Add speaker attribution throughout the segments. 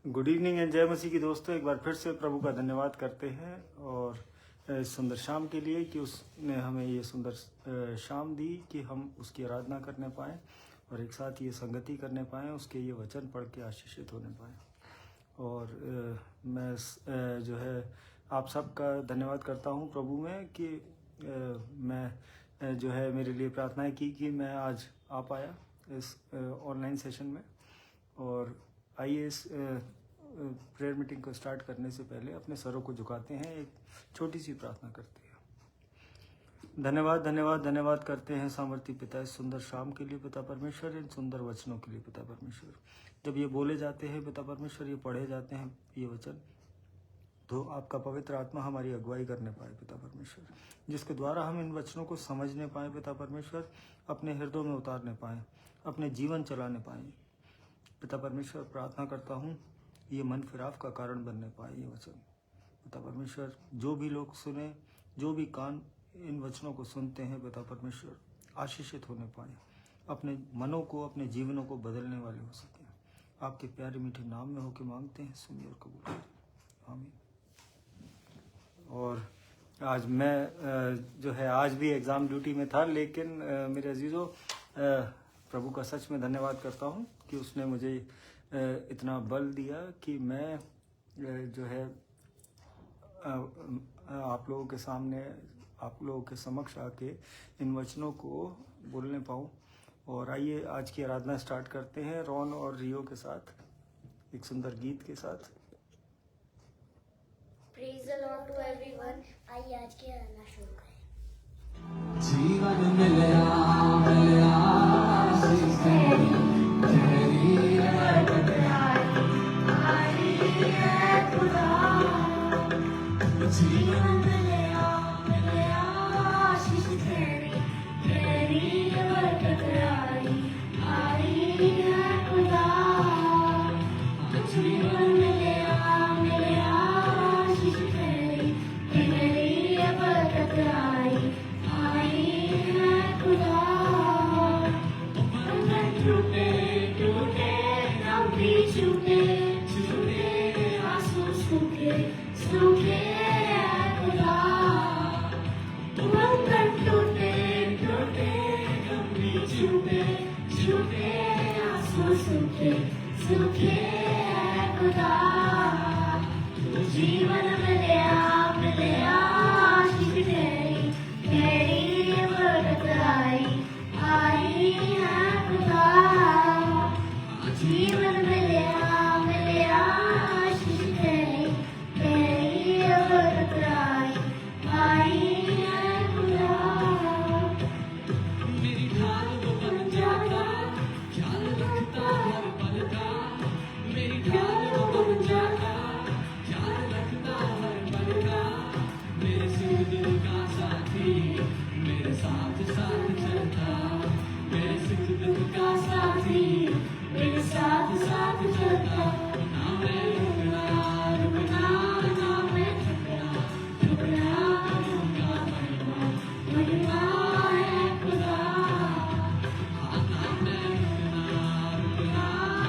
Speaker 1: Good evening and जय मसीह की दोस्तों। एक बार फिर से प्रभु का धन्यवाद करते हैं और इस सुंदर शाम के लिए कि उसने हमें ये सुंदर शाम दी कि हम उसकी आराधना करने पाएँ और एक साथ ये संगति करने पाएँ, उसके ये वचन पढ़ के आशीषित होने पाएँ। और मैं जो है आप सबका धन्यवाद करता हूँ प्रभु में कि मैं जो है मेरे लिए प्रार्थनाएं की कि मैं आज आ पाया इस ऑनलाइन सेशन में। और आइए इस प्रेयर मीटिंग को स्टार्ट करने से पहले अपने सरों को झुकाते हैं, एक छोटी सी प्रार्थना करते हैं। धन्यवाद धन्यवाद धन्यवाद करते हैं सामर्थी पिता इस सुंदर शाम के लिए पिता परमेश्वर, इन सुंदर वचनों के लिए पिता परमेश्वर। जब ये बोले जाते हैं पिता परमेश्वर, ये पढ़े जाते हैं ये वचन, तो आपका पवित्र आत्मा हमारी अगुवाई करने पाए पिता परमेश्वर, जिसके द्वारा हम इन वचनों को समझने पाए पिता परमेश्वर, अपने हृदयों में उतारने पाएँ, अपने जीवन चलाने पाएँ पिता परमेश्वर। प्रार्थना करता हूँ ये मन फिराव का कारण बनने पाए ये वचन पिता परमेश्वर। जो भी लोग सुने, जो भी कान इन वचनों को सुनते हैं पिता परमेश्वर, आशीषित होने पाए, अपने मनों को, अपने जीवनों को बदलने वाले हो सकें। आपके प्यारे मीठे नाम में होकर मांगते हैं, सुनिए और कबूल करें, आमीन। और आज मैं जो है आज भी एग्ज़ाम ड्यूटी में था, लेकिन मेरे अजीज़ों प्रभु का सच में धन्यवाद करता हूँ कि उसने मुझे इतना बल दिया कि मैं जो है आप लोगों के सामने, आप लोगों के समक्ष आके इन वचनों को बोलने पाऊँ। और आइए आज की आराधना स्टार्ट करते हैं रॉन और रियो के साथ, एक सुंदर गीत के साथ।
Speaker 2: Praise the Lord to everyone। आइए आज की आराधना शुरू करें।
Speaker 3: जीवन मिलया मिलया आशीष तेरी बरकत आई है खुदा। जीवन मिलया मिलया आशीष तेरी बरकत आई है खुदा। जीवन मिलया मिलया आशीष तेरी बरकत आई है खुदा। टूटे टूटे हम भी छूटे छूटे आंसू सूखे सूखे खुदा। बंधन टूटे टूटे हम भी छूटे छूटे आंसू सूखे सूखे खुदा। जीवन मिलया मिलया आशीष तेरी बरकत आई है खुदा। जीवन मिलया मिलया आशीष तेरी बरकत आई है खुदा। मेरी ढाल वो बन जाता, ख्याल रखता हर पल का। मेरी ढाल वो बन जाता, ख्याल रखता हर पल का। मेरे सिर दिल का साथी, मेरे साथ साथ चलता। मेरे सिर दिल का साथी, मेरे साथ साथ चलता। ना मैं रुकना रुकना, ना मैं थकना थकना, रुकना महिमा है खुदा। ना मैं रुकना रुकना,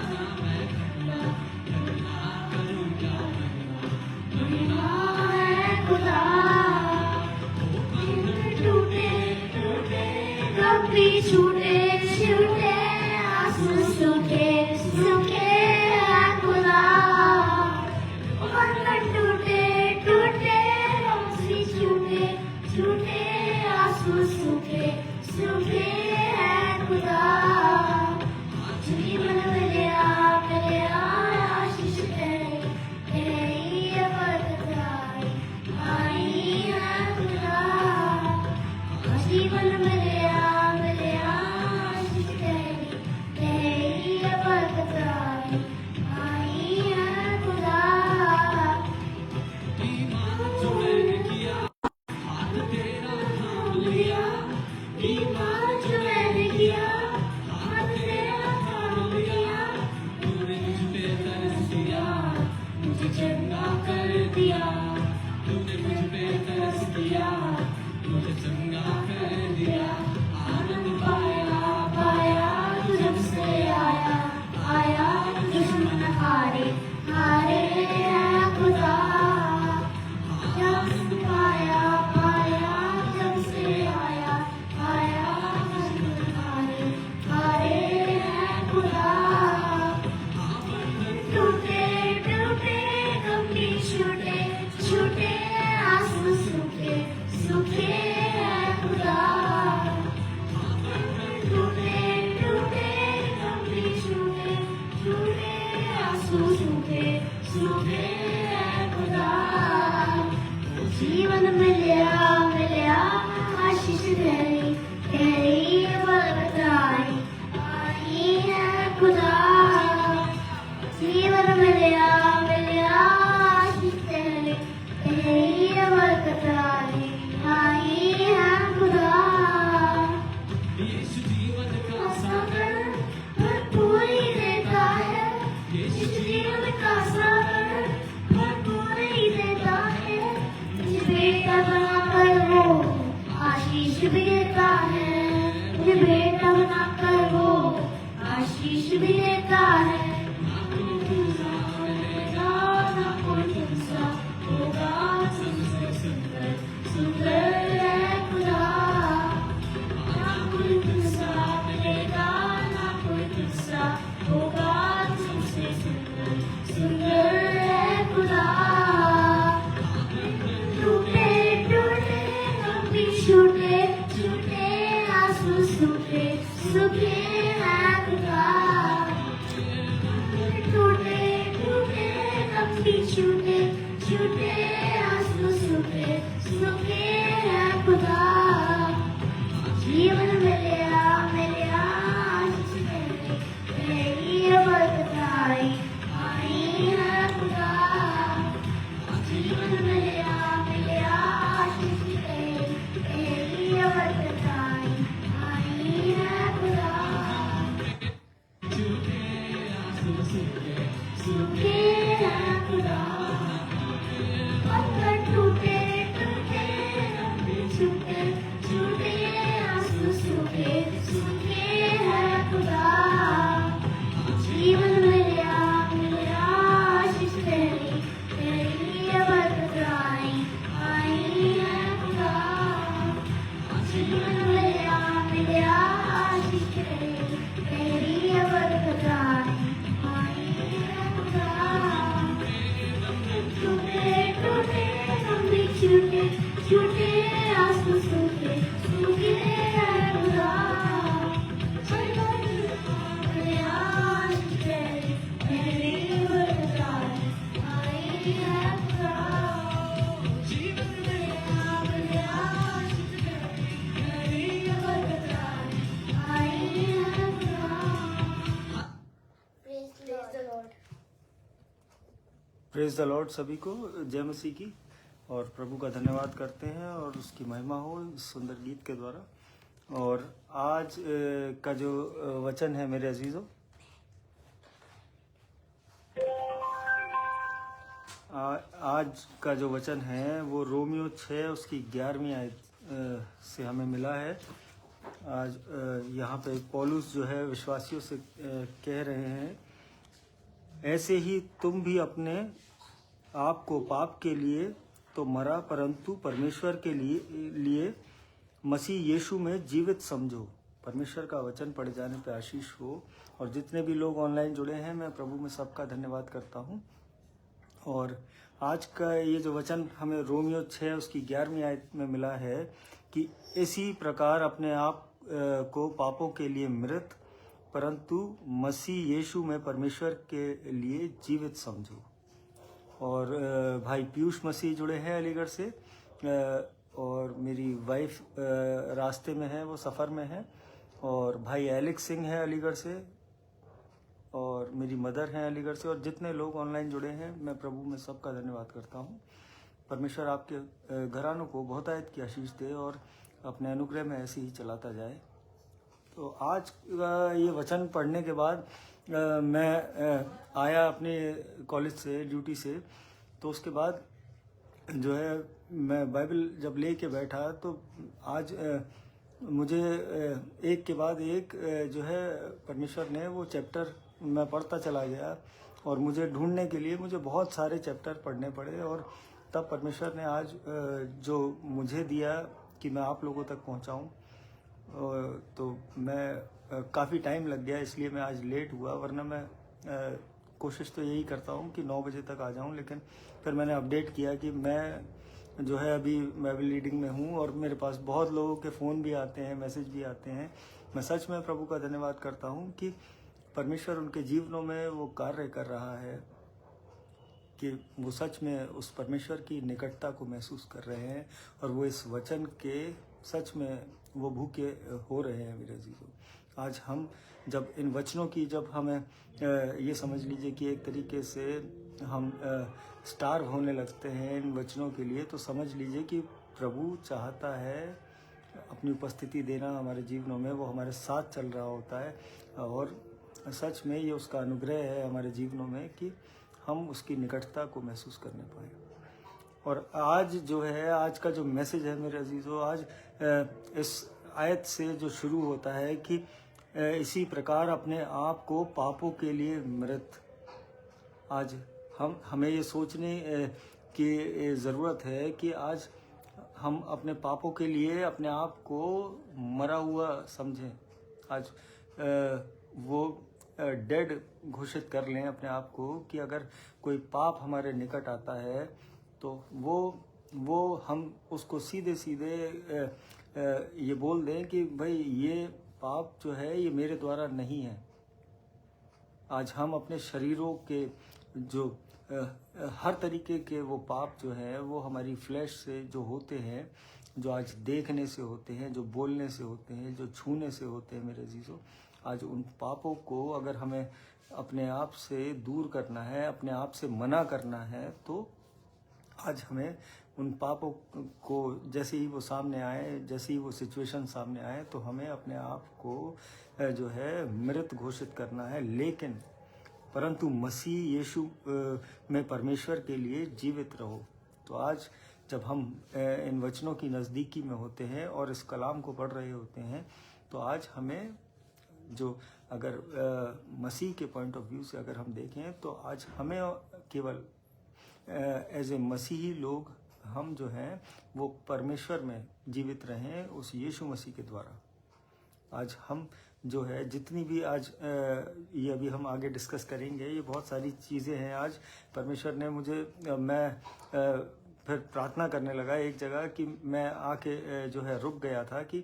Speaker 3: ना मैं थकना थकना, करूँगा महिमा है खुदा। टूटे टूटे कभी छूटे छूटे आंसू सूखे सूखे खुदा। बंधन टूटे टूटे रस्सी छूटे छूटे आंसू सूखे सूखे खुदा। जीवन मिलया मिलया आशीष तेरी बरकत आई है खुदा। जीवन मिलया मिलया आशीष तेरी बरकत आई है खुदा। ईमान जो मैंने किया, हाथ तेरा थाम लिया। ईमान जो मैंने किया, हाथ तेरा थाम लिया। तूने मुझ पे तरस दिया, मुझे चंगा कर दिया। तूने मुझ पे तरस दिया, मुझे चंगा कर दिया। आनंद पाया पाया जब से आया आया, दुश्मन हारे हारे
Speaker 2: हैं खुदा, जब से आया आया, जब से आया आया, हारे हारे हैं खुदा। टूटे टूटे कभी छूटे छूटे, आंसू सूखे सूखे हैं खुदा। टूटे टूटे कभी छूटे छूटे, आंसू सूखे सूखे हैं खुदा। जीवन मिलया मिलया, आशीष गहरी गहरी बरकत आई आई है खुदा। जीवन मिलया मिलया, आशीष गहरी गहरी बरकत आई आई है खुदा।
Speaker 3: यीशु जीवन का
Speaker 2: सागर भरपूर ही देता है, यीशु जीवन का सागर भरपूर ही देता है। मुझे बेटा बनाकर वो आशीष भी देता है, मुझे बेटा बनाकर वो आशीष भी देता है। ना कोई दूसरा मिलेगा, ना कोई दूसरा होगा, सबसे सुंदर सुंदर है खुदा। ना कोई दूसरा मिलेगा, ना कोई दूसरा होगा, सबसे सुंदर सुंदर है खुदा। टूटे टूटे कभी छूटे छूटे, आंसू सूखे सूखे हैं खुदा। टूटे टूटे कभी छूटे छूटे, आंसू सूखे सूखे हैं खुदा। जीवन मिलया मिलया, आशीष गहरी गहरी बरकत आई आई है खुदा। जीवन मिलया मिलया, आशीष गहरी गहरी बरकत आई आई है खुदा। सूखे हैं खुदा, पत्थर टूटे टूटे कभी छूटे छूटे, आंसू सूखे सूखे हैं खुदा। जीवन मिलया मिलया, आशीष गहरी गहरी बरकत आई आई है खुदा। जीवन मिलया मिलया, आशीष गहरी गहरी बरकत आई आई है खुदा। टूटे टूटे कभी छूटे छूटे, आंसू सूखे सूखे हैं खुदा। मिलया आशीष गहरी गहरी बरकत आई है खुदा। जीवन मिलया मिलया, आशीष गहरी गहरी बरकत आई है खुदा। Praise the Lord.
Speaker 1: Praise the Lord सभी को जय मसीह की, और प्रभु का धन्यवाद करते हैं और उसकी महिमा हो इस सुंदर गीत के द्वारा। और आज का जो वचन है मेरे अजीजों, आज का जो वचन है वो रोमियो 6 उसकी 11वीं आयत से हमें मिला है। आज यहाँ पे पौलुस जो है विश्वासियों से कह रहे हैं, ऐसे ही तुम भी अपने आप को पाप के लिए तो मरा, परंतु परमेश्वर के लिए मसीह यीशु में जीवित समझो। परमेश्वर का वचन पढ़े जाने पे आशीष हो। और जितने भी लोग ऑनलाइन जुड़े हैं, मैं प्रभु में सबका धन्यवाद करता हूँ। और आज का ये जो वचन हमें रोमियो 6 उसकी 11वीं आयत में मिला है कि इसी प्रकार अपने आप को पापों के लिए मृत, परंतु मसीह यीशु में परमेश्वर के लिए जीवित समझो। और भाई पीयूष मसीह जुड़े हैं अलीगढ़ से, और मेरी वाइफ रास्ते में है, वो सफ़र में है। और भाई एलेक्स सिंह है अलीगढ़ से, और मेरी मदर हैं अलीगढ़ से। और जितने लोग ऑनलाइन जुड़े हैं, मैं प्रभु में सबका धन्यवाद करता हूँ। परमेश्वर आपके घरानों को बहुत आयत की आशीष दे और अपने अनुग्रह में ऐसे ही चलाता जाए। तो आज ये वचन पढ़ने के बाद मैं आया अपने कॉलेज से, ड्यूटी से। तो उसके बाद जो है मैं बाइबल जब ले के बैठा, तो आज मुझे एक के बाद एक जो है परमेश्वर ने वो चैप्टर मैं पढ़ता चला गया। और मुझे ढूंढने के लिए मुझे बहुत सारे चैप्टर पढ़ने पड़े, और तब परमेश्वर ने आज जो मुझे दिया कि मैं आप लोगों तक पहुंचाऊं, तो मैं काफ़ी टाइम लग गया, इसलिए मैं आज लेट हुआ। वरना मैं कोशिश तो यही करता हूं कि 9 बजे तक आ जाऊं, लेकिन फिर मैंने अपडेट किया कि मैं जो है अभी बाइबल रीडिंग में हूं, और मेरे पास बहुत लोगों के फ़ोन भी आते हैं, मैसेज भी आते हैं। मैं सच में प्रभु का धन्यवाद करता हूं कि परमेश्वर उनके जीवनों में वो कार्य कर रहा है, कि वो सच में उस परमेश्वर की निकटता को महसूस कर रहे हैं, और वो इस वचन के सच में वो भूखे हो रहे हैं। मेरे अजीजों, आज हम जब इन वचनों की, जब हमें ये समझ लीजिए कि एक तरीके से हम स्टार्व होने लगते हैं इन वचनों के लिए, तो समझ लीजिए कि प्रभु चाहता है अपनी उपस्थिति देना हमारे जीवनों में, वो हमारे साथ चल रहा होता है, और सच में ये उसका अनुग्रह है हमारे जीवनों में कि हम उसकी निकटता को महसूस करने पाए। और आज जो है, आज का जो मैसेज है मेरे अजीजों, आज इस आयत से जो शुरू होता है कि इसी प्रकार अपने आप को पापों के लिए मृत। आज हमें ये सोचने की ज़रूरत है कि आज हम अपने पापों के लिए अपने आप को मरा हुआ समझें। आज वो डेड घोषित कर लें अपने आप को, कि अगर कोई पाप हमारे निकट आता है तो वो हम उसको सीधे सीधे ये बोल दें कि भाई ये पाप जो है ये मेरे द्वारा नहीं है। आज हम अपने शरीरों के जो हर तरीके के वो पाप जो है, वो हमारी फ्लैश से जो होते हैं, जो आज देखने से होते हैं, जो बोलने से होते हैं, जो छूने से होते हैं मेरे अजीजों, आज उन पापों को अगर हमें अपने आप से दूर करना है, अपने आप से मना करना है, तो आज हमें उन पापों को जैसे ही वो सामने आए, जैसे ही वो सिचुएशन सामने आए, तो हमें अपने आप को जो है मृत घोषित करना है। लेकिन परंतु मसीह यीशु में परमेश्वर के लिए जीवित रहो। तो आज जब हम इन वचनों की नज़दीकी में होते हैं और इस कलाम को पढ़ रहे होते हैं, तो आज हमें जो अगर मसीह के पॉइंट ऑफ व्यू से अगर हम देखें, तो आज हमें केवल एज ए मसीही लोग हम जो हैं वो परमेश्वर में जीवित रहें उस यीशु मसीह के द्वारा। आज हम जो है जितनी भी आज ये अभी हम आगे डिस्कस करेंगे, ये बहुत सारी चीज़ें हैं। आज परमेश्वर ने मुझे मैं फिर प्रार्थना करने लगा एक जगह कि मैं आके जो है रुक गया था कि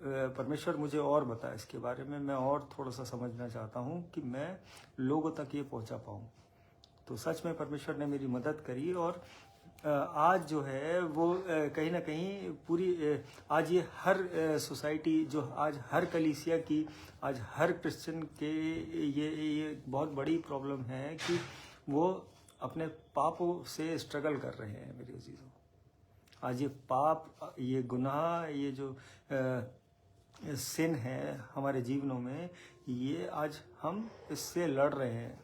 Speaker 1: परमेश्वर मुझे और बता इसके बारे में, मैं और थोड़ा सा समझना चाहता हूँ कि मैं लोगों तक ये पहुँचा पाऊँ। तो सच में परमेश्वर ने मेरी मदद करी, और आज जो है वो कहीं ना कहीं पूरी आज ये हर सोसाइटी जो आज हर कलीसिया की, आज हर क्रिश्चियन के ये बहुत बड़ी प्रॉब्लम है कि वो अपने पापों से स्ट्रगल कर रहे हैं मेरे अजीजों। आज ये पाप, ये गुनाह, ये जो सिन है हमारे जीवनों में, ये आज हम इससे लड़ रहे हैं।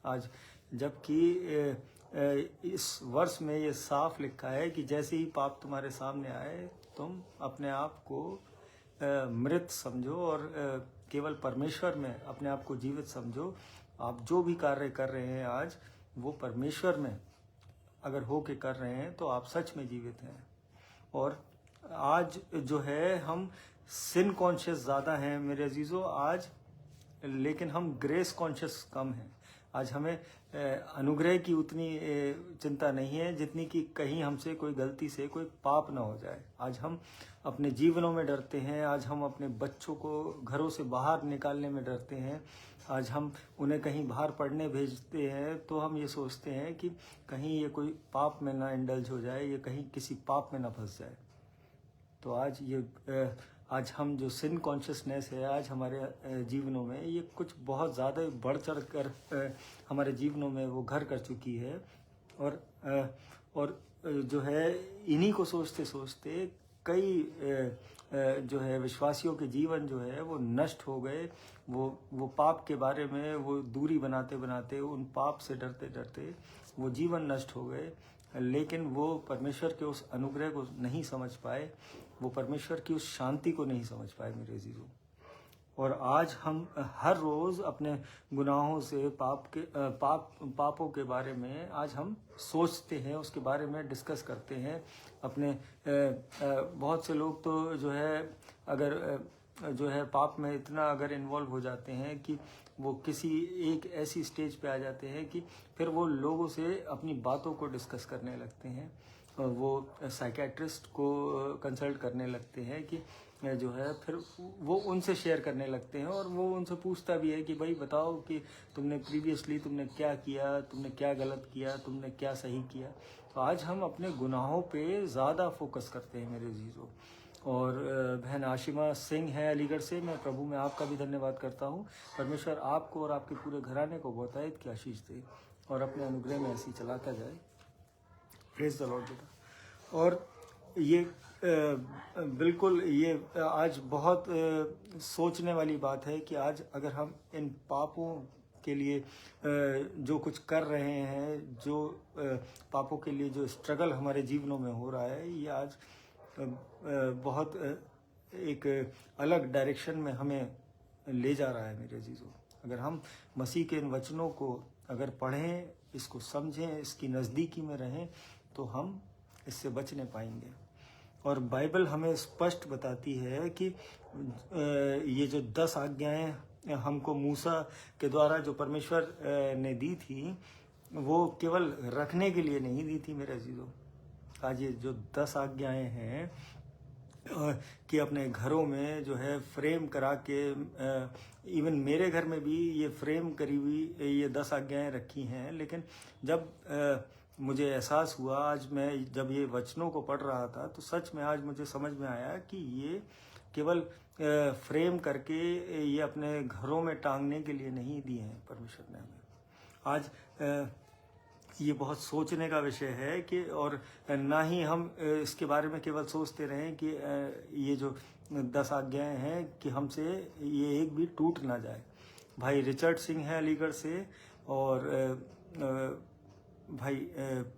Speaker 1: आज जबकि इस वर्ष में ये साफ लिखा है कि जैसे ही पाप तुम्हारे सामने आए, तुम अपने आप को मृत समझो और केवल परमेश्वर में अपने आप को जीवित समझो। आप जो भी कार्य कर रहे हैं आज, वो परमेश्वर में अगर हो के कर रहे हैं तो आप सच में जीवित हैं। और आज जो है हम सिन कॉन्शियस ज़्यादा हैं मेरे अजीज़ों आज, लेकिन हम ग्रेस कॉन्शियस कम हैं। आज हमें अनुग्रह की उतनी चिंता नहीं है जितनी कि कहीं हमसे कोई गलती से कोई पाप ना हो जाए। आज हम अपने जीवनों में डरते हैं, आज हम अपने बच्चों को घरों से बाहर निकालने में डरते हैं, आज हम उन्हें कहीं बाहर पढ़ने भेजते हैं तो हम ये सोचते हैं कि कहीं ये कोई पाप में ना इंडल्ज हो जाए, ये कहीं किसी पाप में ना फंस जाए। तो आज हम जो सिन कॉन्शियसनेस है आज हमारे जीवनों में, ये कुछ बहुत ज़्यादा बढ़ चढ़ कर हमारे जीवनों में वो घर कर चुकी है। और जो है इन्हीं को सोचते सोचते कई जो है विश्वासियों के जीवन जो है वो नष्ट हो गए। वो पाप के बारे में वो दूरी बनाते बनाते, उन पाप से डरते डरते वो जीवन नष्ट हो गए। लेकिन वो परमेश्वर के उस अनुग्रह को नहीं समझ पाए, वो परमेश्वर की उस शांति को नहीं समझ पाए मेरे अजीजों। और आज हम हर रोज़ अपने गुनाहों से पापों के बारे में आज हम सोचते हैं, उसके बारे में डिस्कस करते हैं। अपने बहुत से लोग तो जो है अगर जो है पाप में इतना अगर इन्वॉल्व हो जाते हैं कि वो किसी एक ऐसी स्टेज पे आ जाते हैं कि फिर वो लोगों से अपनी बातों को डिस्कस करने लगते हैं। वो साइकेट्रिस्ट को कंसल्ट करने लगते हैं कि जो है फिर वो उनसे शेयर करने लगते हैं और वो उनसे पूछता भी है कि भाई बताओ कि तुमने प्रीवियसली तुमने क्या किया, तुमने क्या गलत किया, तुमने क्या सही किया। तो आज हम अपने गुनाहों पे ज़्यादा फोकस करते हैं मेरे अजीज़ों। और बहन आशिमा सिंह है अलीगढ़ से, मैं प्रभु में आपका भी धन्यवाद करता हूँ। परमेश्वर आपको और आपके पूरे घराने को बहुतायत की आशीष दे और अपने अनुग्रह में ऐसी चलाता जाए। प्रेज द लॉर्ड बेटा। और ये बिल्कुल ये आज बहुत सोचने वाली बात है कि आज अगर हम इन पापों के लिए जो कुछ कर रहे हैं, जो पापों के लिए जो स्ट्रगल हमारे जीवनों में हो रहा है, ये आज बहुत एक अलग डायरेक्शन में हमें ले जा रहा है मेरे अजीज़ों। अगर हम मसीह के इन वचनों को अगर पढ़ें, इसको समझें, इसकी नज़दीकी में रहें, तो हम इससे बच नहीं पाएंगे। और बाइबल हमें स्पष्ट बताती है कि ये जो 10 आज्ञाएं हमको मूसा के द्वारा जो परमेश्वर ने दी थी, वो केवल रखने के लिए नहीं दी थी मेरे अजीज़ों। आज ये जो 10 आज्ञाएं हैं कि अपने घरों में जो है फ्रेम करा के, इवन मेरे घर में भी ये फ्रेम करी हुई ये 10 आज्ञाएं रखी हैं। लेकिन जब मुझे एहसास हुआ, आज मैं जब ये वचनों को पढ़ रहा था, तो सच में आज मुझे समझ में आया कि ये केवल फ्रेम करके ये अपने घरों में टांगने के लिए नहीं दिए हैं परमेश्वर ने हमें। आज ये बहुत सोचने का विषय है कि और ना ही हम इसके बारे में केवल सोचते रहें कि ये जो 10 आज्ञाएं हैं कि हमसे ये एक भी टूट ना जाए। भाई रिचर्ड सिंह है अलीगढ़ से, और भाई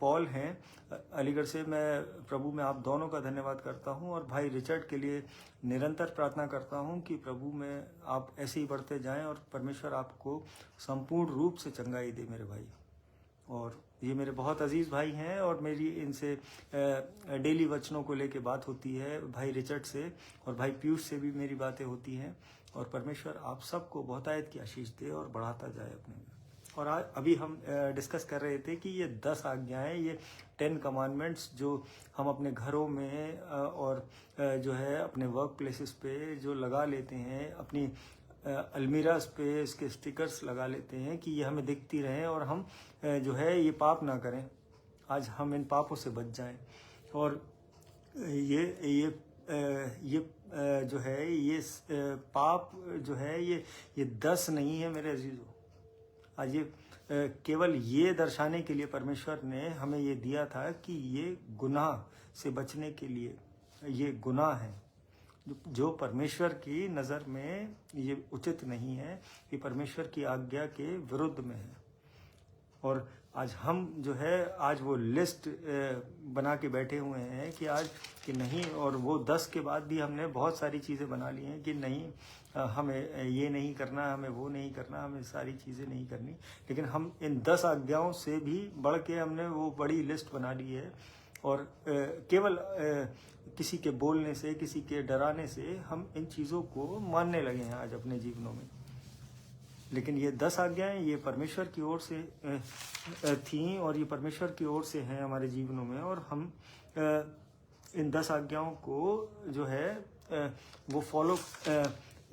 Speaker 1: पॉल हैं अलीगढ़ से। मैं प्रभु में आप दोनों का धन्यवाद करता हूं और भाई रिचर्ड के लिए निरंतर प्रार्थना करता हूं कि प्रभु में आप ऐसे ही बढ़ते जाएं और परमेश्वर आपको संपूर्ण रूप से चंगाई दे मेरे भाई। और ये मेरे बहुत अजीज़ भाई हैं और मेरी इनसे डेली वचनों को लेके बात होती है, भाई रिचर्ड से और भाई पीयूष से भी मेरी बातें होती हैं। और परमेश्वर आप सबको बहुतायत की आशीष दे और बढ़ाता जाए अपने में। और आज अभी हम डिस्कस कर रहे थे कि ये 10 आज्ञाएं, ये 10 कमांडमेंट्स जो हम अपने घरों में और जो है अपने वर्क प्लेसेस पे जो लगा लेते हैं, अपनी अलमीरास पे इसके स्टिकर्स लगा लेते हैं कि ये हमें दिखती रहें और हम जो है ये पाप ना करें। आज हम इन पापों से बच जाएं। और ये जो है ये पाप जो है ये 10 नहीं है मेरे अजीजों। आज ये केवल ये दर्शाने के लिए परमेश्वर ने हमें ये दिया था कि ये गुनाह से बचने के लिए ये गुनाह है जो परमेश्वर की नज़र में ये उचित नहीं है, कि परमेश्वर की आज्ञा के विरुद्ध में है। और आज हम जो है आज वो लिस्ट बना के बैठे हुए हैं कि आज कि नहीं, और वो 10 के बाद भी हमने बहुत सारी चीज़ें बना ली हैं कि नहीं हमें ये नहीं करना, हमें वो नहीं करना, हमें सारी चीज़ें नहीं करनी। लेकिन हम इन 10 आज्ञाओं से भी बढ़ के हमने वो बड़ी लिस्ट बना ली है। और केवल किसी के बोलने से, किसी के डराने से हम इन चीज़ों को मानने लगे हैं आज अपने जीवनों में। लेकिन ये 10 आज्ञाएं ये परमेश्वर की ओर से थीं और ये परमेश्वर की ओर से हैं हमारे जीवनों में। और हम इन 10 आज्ञाओं को जो है वो फॉलो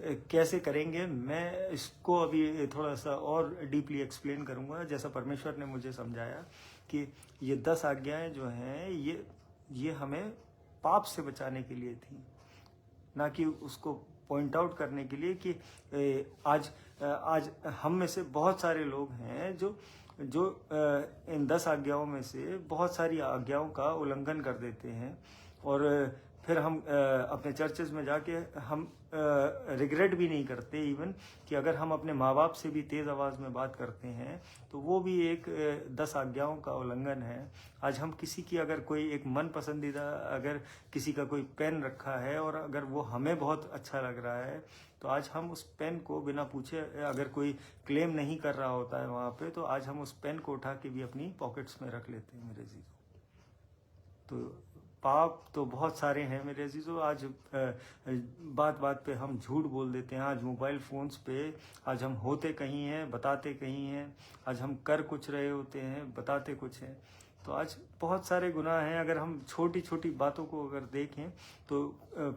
Speaker 1: कैसे करेंगे, मैं इसको अभी थोड़ा सा और डीपली एक्सप्लेन करूँगा, जैसा परमेश्वर ने मुझे समझाया कि ये 10 आज्ञाएं जो हैं ये हमें पाप से बचाने के लिए थी, ना कि उसको पॉइंट आउट करने के लिए कि आज हम में से बहुत सारे लोग हैं जो इन 10 आज्ञाओं में से बहुत सारी आज्ञाओं का उल्लंघन कर देते हैं। और फिर हम अपने चर्चेज में जाके हम रिग्रेट भी नहीं करते इवन कि अगर हम अपने माँ बाप से भी तेज़ आवाज़ में बात करते हैं तो वो भी एक 10 आज्ञाओं का उल्लंघन है। आज हम किसी की अगर कोई एक मन पसंदीदा अगर किसी का कोई पेन रखा है और अगर वो हमें बहुत अच्छा लग रहा है तो आज हम उस पेन को बिना पूछे, अगर कोई क्लेम नहीं कर रहा होता है वहाँ पे, तो आज हम उस पेन को उठा के भी अपनी पॉकेट्स में रख लेते हैं मेरे अजीजों। तो पाप तो बहुत सारे हैं मेरे अजीजों। आज बात बात पे हम झूठ बोल देते हैं। आज मोबाइल फ़ोन्स पे आज हम होते कहीं हैं, बताते कहीं हैं। आज हम कर कुछ रहे होते हैं, बताते कुछ हैं। तो आज बहुत सारे गुनाह हैं। अगर हम छोटी छोटी बातों को अगर देखें तो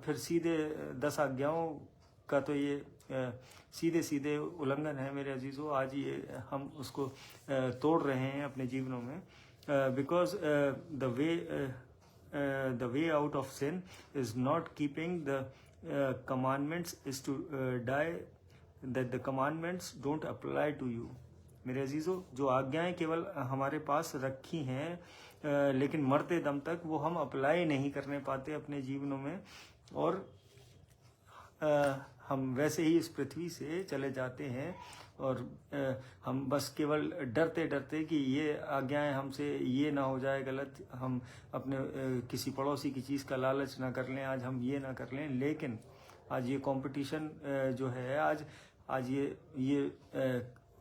Speaker 1: फिर सीधे 10 आज्ञाओं का तो ये सीधे सीधे उल्लंघन है मेरे अजीजों। आज ये हम उसको तोड़ रहे हैं अपने जीवनों में, because the way out of sin is not keeping the commandments, is to die that the commandments don't apply to you। मेरे अजीजों, जो आज्ञाएं केवल हमारे पास रखी हैं लेकिन मरते दम तक वो हम अप्लाई नहीं करने पाते अपने जीवनों में, और हम वैसे ही इस पृथ्वी से चले जाते हैं और हम बस केवल डरते डरते कि ये आज्ञाएं हमसे ये ना हो जाए गलत, हम अपने किसी पड़ोसी की चीज़ का लालच ना कर लें, आज हम ये ना कर लें। लेकिन आज ये कंपटीशन जो है, आज ये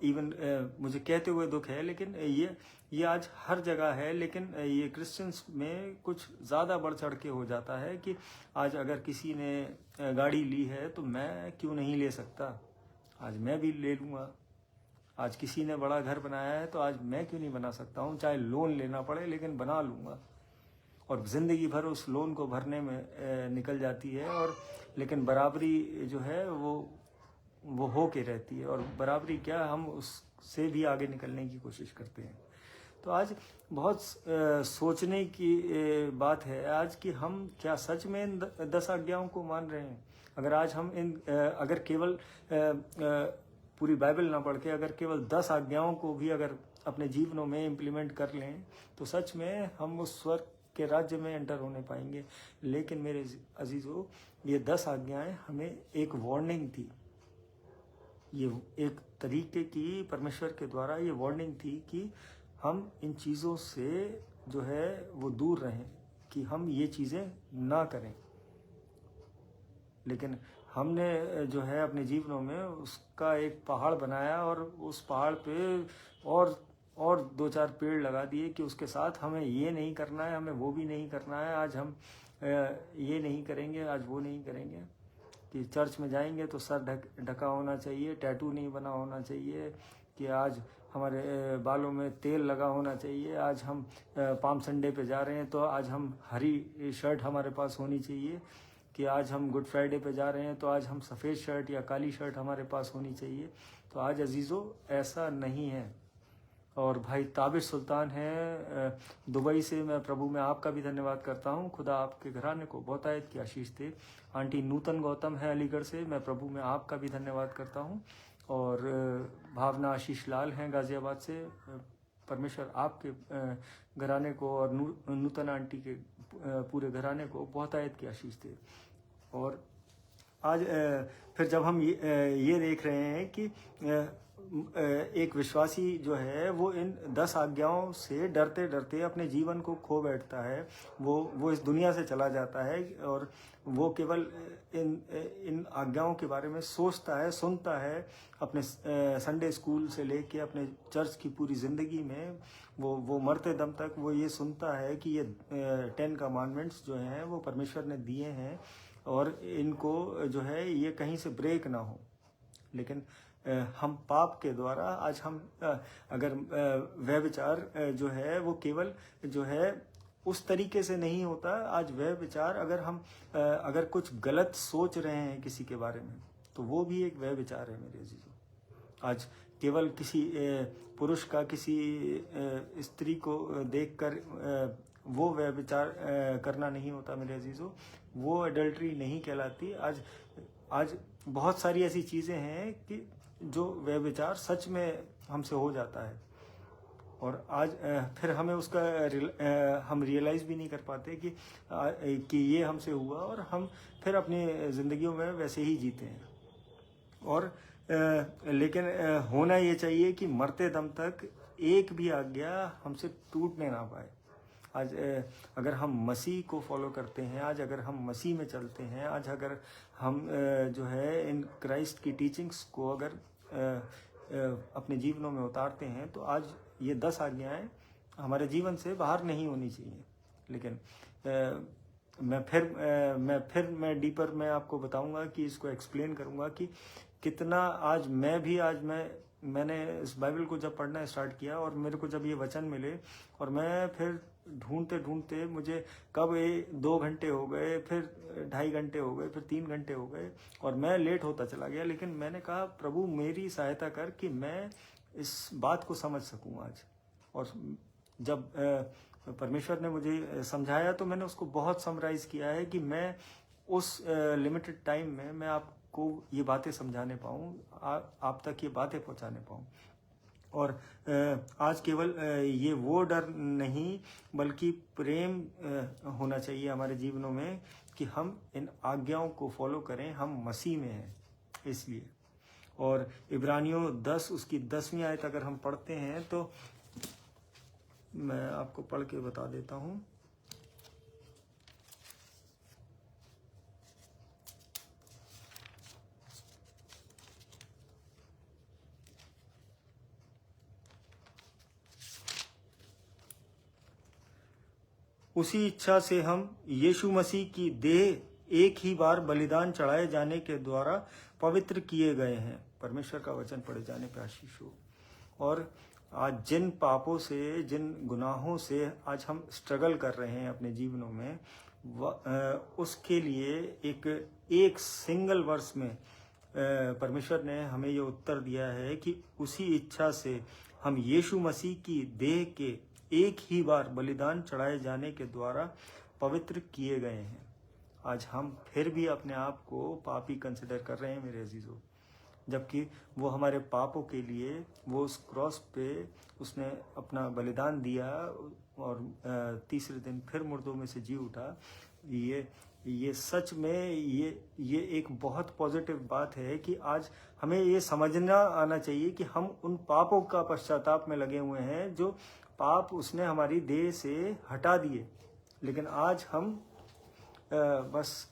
Speaker 1: इवन मुझे कहते हुए दुख है, लेकिन ये आज हर जगह है। लेकिन ये क्रिश्चियंस में कुछ ज़्यादा बढ़ चढ़ के हो जाता है कि आज अगर किसी ने गाड़ी ली है तो मैं क्यों नहीं ले सकता, आज मैं भी ले लूँगा। आज किसी ने बड़ा घर बनाया है तो आज मैं क्यों नहीं बना सकता हूँ, चाहे लोन लेना पड़े लेकिन बना लूँगा। और ज़िंदगी भर उस लोन को भरने में निकल जाती है, और लेकिन बराबरी जो है वो हो के रहती है। और बराबरी क्या, हम उससे भी आगे निकलने की कोशिश करते हैं। तो आज बहुत सोचने की बात है आज कि हम क्या सच में इन 10 आज्ञाओं को मान रहे हैं। अगर आज हम अगर केवल पूरी बाइबल ना पढ़ के अगर केवल 10 आज्ञाओं को भी अगर अपने जीवनों में इम्प्लीमेंट कर लें तो सच में हम उस स्वर्ग के राज्य में एंटर होने पाएंगे। लेकिन मेरे अजीजों, ये 10 आज्ञाएं हमें एक वार्निंग थी, ये एक तरीके की परमेश्वर के द्वारा ये वार्निंग थी कि हम इन चीज़ों से जो है वो दूर रहें, कि हम ये चीज़ें ना करें। लेकिन हमने जो है अपने जीवनों में उसका एक पहाड़ बनाया और उस पहाड़ पे और 2-4 पेड़ लगा दिए कि उसके साथ हमें ये नहीं करना है, हमें वो भी नहीं करना है। आज हम ये नहीं करेंगे, आज वो नहीं करेंगे, कि चर्च में जाएंगे तो सर ढका होना चाहिए, टैटू नहीं बना होना चाहिए, कि आज हमारे बालों में तेल लगा होना चाहिए, आज हम पाम संडे पे जा रहे हैं तो आज हम हरी शर्ट हमारे पास होनी चाहिए, कि आज हम गुड फ्राइडे पे जा रहे हैं तो आज हम सफ़ेद शर्ट या काली शर्ट हमारे पास होनी चाहिए। तो आज अजीज़ों ऐसा नहीं है। और भाई ताबिश सुल्तान है दुबई से, मैं प्रभु में आपका भी धन्यवाद करता हूँ। खुदा आपके घराने को बहुतायत की आशीष दे। आंटी नूतन गौतम है अलीगढ़ से, मैं प्रभु में आपका भी धन्यवाद करता हूँ। और भावना आशीष लाल हैं गाज़ियाबाद से, परमेश्वर आपके घराने को और नूतन आंटी के पूरे घराने को बहुतायत की आशीष दे। और आज फिर जब हम ये देख रहे हैं कि एक विश्वासी जो है वो इन 10 आज्ञाओं से डरते डरते अपने जीवन को खो बैठता है, वो इस दुनिया से चला जाता है और वो केवल इन आज्ञाओं के बारे में सोचता है, सुनता है। अपने संडे स्कूल से लेके अपने चर्च की पूरी ज़िंदगी में वो मरते दम तक वो ये सुनता है कि ये 10 कमांडमेंट्स जो हैं वो परमेश्वर ने दिए हैं और इनको जो है ये कहीं से ब्रेक ना हो। लेकिन हम पाप के द्वारा आज हम अगर वह विचार जो है वो केवल जो है उस तरीके से नहीं होता। आज वह विचार अगर कुछ गलत सोच रहे हैं किसी के बारे में तो वो भी एक वह विचार है मेरे अजीजों। आज केवल किसी पुरुष का किसी स्त्री को देखकर वो वह विचार करना नहीं होता मेरे अजीजों, वो एडल्ट्री नहीं कहलाती। आज बहुत सारी ऐसी चीज़ें हैं कि जो वह विचार सच में हमसे हो जाता है। और आज फिर हमें उसका हम रियलाइज़ भी नहीं कर पाते कि ये हमसे हुआ, और हम फिर अपनी ज़िंदगियों में वैसे ही जीते हैं। और लेकिन होना ये चाहिए कि मरते दम तक एक भी आज्ञा हमसे टूटने ना पाए। आज अगर हम मसीह को फॉलो करते हैं, आज अगर हम मसीह में चलते हैं, आज अगर हम जो है इन क्राइस्ट की टीचिंग्स को अगर अपने जीवनों में उतारते हैं, तो आज ये 10 आज्ञाएं हमारे जीवन से बाहर नहीं होनी चाहिए। लेकिन मैं डीपर में आपको बताऊंगा कि इसको एक्सप्लेन करूंगा कि कितना आज मैंने इस बाइबल को जब पढ़ना स्टार्ट किया और मेरे को जब ये वचन मिले, और मैं फिर ढूंढते ढूंढते मुझे कब 2 घंटे हो गए, फिर 2.5 घंटे हो गए, फिर 3 घंटे हो गए, और मैं लेट होता चला गया। लेकिन मैंने कहा प्रभु मेरी सहायता कर कि मैं इस बात को समझ सकूं आज। और जब परमेश्वर ने मुझे समझाया तो मैंने उसको बहुत समराइज किया है कि मैं उस लिमिटेड टाइम में मैं आपको ये बातें समझाने पाऊँ, आप तक ये बातें पहुँचाने पाऊँ। और आज केवल ये वो डर नहीं बल्कि प्रेम होना चाहिए हमारे जीवनों में कि हम इन आज्ञाओं को फॉलो करें, हम मसीह में हैं इसलिए। और इब्रानियों 10 उसकी 10वीं आयत अगर हम पढ़ते हैं तो मैं आपको पढ़ के बता देता हूँ। उसी इच्छा से हम यीशु मसीह की देह एक ही बार बलिदान चढ़ाए जाने के द्वारा पवित्र किए गए हैं। परमेश्वर का वचन पढ़े जाने पर आशीष हो। और आज जिन पापों से, जिन गुनाहों से आज हम स्ट्रगल कर रहे हैं अपने जीवनों में, उसके लिए एक सिंगल वर्स में परमेश्वर ने हमें ये उत्तर दिया है कि उसी इच्छा से हम यीशु मसीह की देह के एक ही बार बलिदान चढ़ाए जाने के द्वारा पवित्र किए गए हैं। आज हम फिर भी अपने आप को पापी कंसिडर कर रहे हैं मेरे अजीजों, जबकि वो हमारे पापों के लिए वो उस क्रॉस पे उसने अपना बलिदान दिया और तीसरे दिन फिर मुर्दों में से जी उठा। ये सच में ये एक बहुत पॉजिटिव बात है कि आज हमें ये समझना आना चाहिए कि हम उन पापों का पश्चाताप में लगे हुए हैं जो पाप उसने हमारी देह से हटा दिए। लेकिन आज हम बस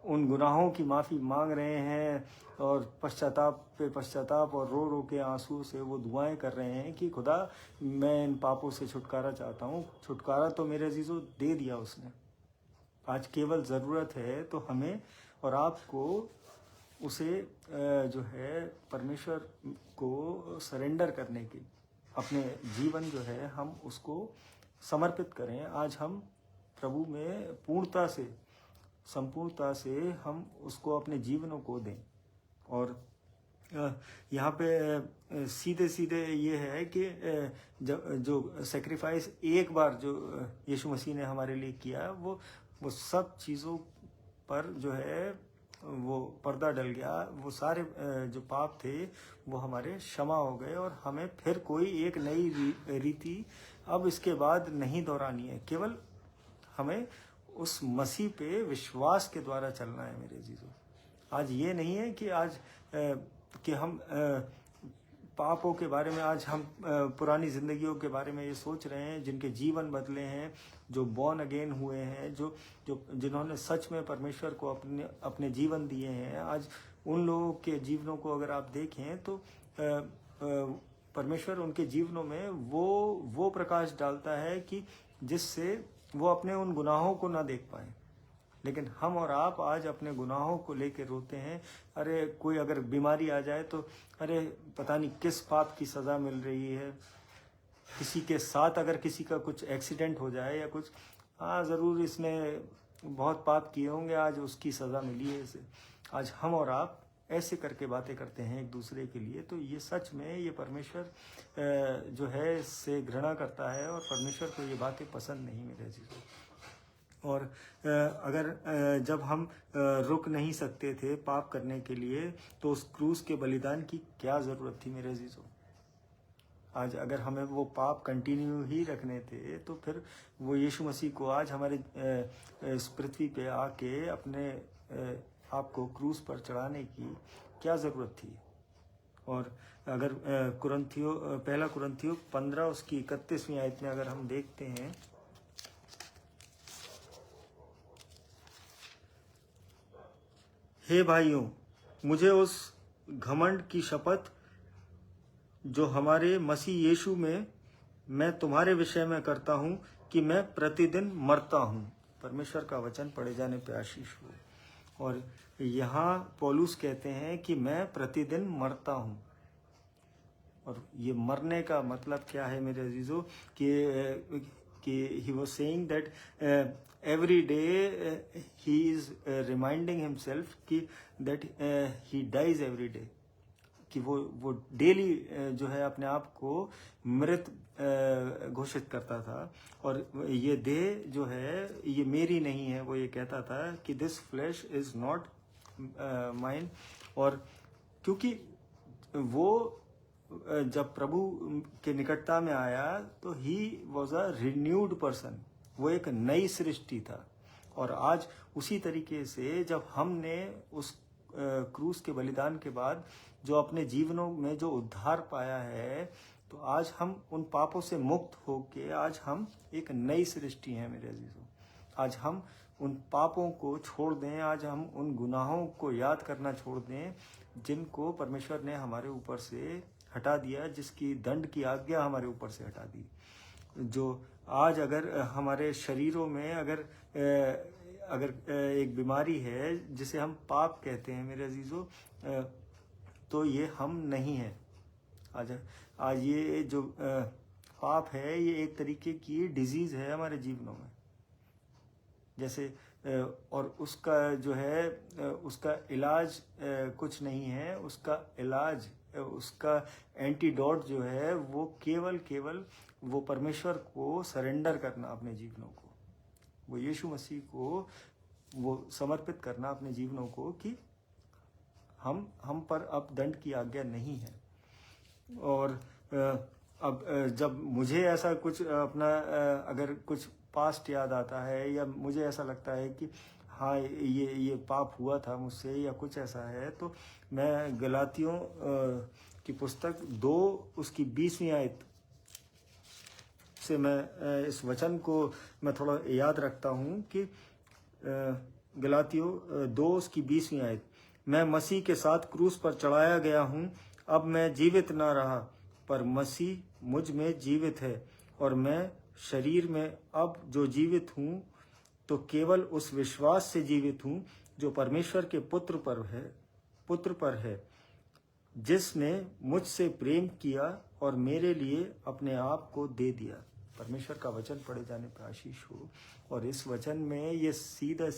Speaker 1: उन गुनाहों की माफ़ी मांग रहे हैं और पश्चाताप पे पश्चाताप और रो रो के आंसू से वो दुआएं कर रहे हैं कि खुदा मैं इन पापों से छुटकारा चाहता हूँ। छुटकारा तो मेरे अजीजों दे दिया उसने। आज केवल ज़रूरत है तो हमें और आपको उसे जो है परमेश्वर को सरेंडर करने की, अपने जीवन जो है हम उसको समर्पित करें। आज हम प्रभु में पूर्णता से, संपूर्णता से हम उसको अपने जीवनों को दें। और यहाँ पे सीधे सीधे ये है कि जो सेक्रीफाइस एक बार जो यीशु मसीह ने हमारे लिए किया, वो सब चीज़ों पर जो है वो पर्दा डल गया। वो सारे जो पाप थे वो हमारे क्षमा हो गए और हमें फिर कोई एक नई रीति अब इसके बाद नहीं दोहरानी है। केवल हमें उस मसीह पे विश्वास के द्वारा चलना है मेरे अजीजों। आज ये नहीं है कि आज कि हम पापों के बारे में, आज हम पुरानी जिंदगियों के बारे में ये सोच रहे हैं जिनके जीवन बदले हैं, जो बॉर्न अगेन हुए हैं, जिन्होंने सच में परमेश्वर को अपने जीवन दिए हैं। आज उन लोगों के जीवनों को अगर आप देखें तो परमेश्वर उनके जीवनों में वो प्रकाश डालता है कि जिससे वो अपने उन गुनाहों को ना देख पाए। लेकिन हम और आप आज अपने गुनाहों को लेकर रोते हैं। अरे कोई अगर बीमारी आ जाए तो अरे पता नहीं किस पाप की सज़ा मिल रही है। किसी के साथ अगर किसी का कुछ एक्सीडेंट हो जाए या कुछ, हाँ ज़रूर इसने बहुत पाप किए होंगे, आज उसकी सज़ा मिली है इसे। आज हम और आप ऐसे करके बातें करते हैं एक दूसरे के लिए। तो ये सच में ये परमेश्वर जो है इससे घृणा करता है और परमेश्वर को ये बातें पसंद नहीं मेरे चीज़ों। और अगर जब हम रुक नहीं सकते थे पाप करने के लिए तो उस क्रूस के बलिदान की क्या ज़रूरत थी मेरे अजीज़ों। आज अगर हमें वो पाप कंटिन्यू ही रखने थे तो फिर वो यीशु मसीह को आज हमारे इस पृथ्वी पे आके अपने आप को क्रूस पर चढ़ाने की क्या ज़रूरत थी। और अगर पहला कुरिन्थियों 15 उसकी 31वीं आयत में अगर हम देखते हैं, हे भाइयों, मुझे उस घमंड की शपथ जो हमारे मसीह यीशु में मैं तुम्हारे विषय में करता हूँ कि मैं प्रतिदिन मरता हूँ। परमेश्वर का वचन पढ़े जाने पे आशीष हो। और यहाँ पौलुस कहते हैं कि मैं प्रतिदिन मरता हूँ। और ये मरने का मतलब क्या है मेरे अजीजों, कि he was saying that every day he is reminding himself कि that he dies every day, कि वो डेली जो है अपने आप को मृत घोषित करता था। और ये देह जो है ये मेरी नहीं है, वो ये कहता था कि this flash is not mine. और क्योंकि वो जब प्रभु के निकटता में आया तो he was a renewed person, वो एक नई सृष्टि था। और आज उसी तरीके से जब हमने उस क्रूस के बलिदान के बाद जो अपने जीवनों में जो उद्धार पाया है, तो आज हम उन पापों से मुक्त होके आज हम एक नई सृष्टि हैं मेरे अजीजों। आज हम उन पापों को छोड़ दें, आज हम उन गुनाहों को याद करना छोड़ दें जिनको परमेश्वर ने हमारे ऊपर से हटा दिया, जिसकी दंड की आज्ञा हमारे ऊपर से हटा दी। जो आज अगर हमारे शरीरों में अगर एक बीमारी है जिसे हम पाप कहते हैं मेरे अजीजों, तो ये हम नहीं हैं। आज ये जो पाप है ये एक तरीके की डिजीज है हमारे जीवनों में। जैसे और उसका जो है उसका इलाज कुछ नहीं है, उसका इलाज उसका एंटीडोट जो है वो केवल वो परमेश्वर को सरेंडर करना अपने जीवनों को, वो यीशु मसीह को वो समर्पित करना अपने जीवनों को कि हम पर अब दंड की आज्ञा नहीं है। और अब जब मुझे ऐसा कुछ अपना अगर कुछ पास्ट याद आता है या मुझे ऐसा लगता है कि हाँ ये पाप हुआ था मुझसे या कुछ ऐसा है, तो मैं गलातियों की पुस्तक 2 उसकी 20वीं आयत से मैं इस वचन को मैं थोड़ा याद रखता हूँ कि गलातियों 2 उसकी 20वीं आयत, मैं मसीह के साथ क्रूस पर चढ़ाया गया हूँ, अब मैं जीवित ना रहा पर मसीह मुझ में जीवित है, और मैं शरीर में अब जो जीवित हूँ तो केवल उस विश्वास से जीवित हूँ जो परमेश्वर के पुत्र पर है, जिसने मुझसे प्रेम किया और मेरे लिए अपने आप को दे दिया। परमेश्वर का वचन पढ़े जाने पर आशीष हो। और इस वचन में ये सीधा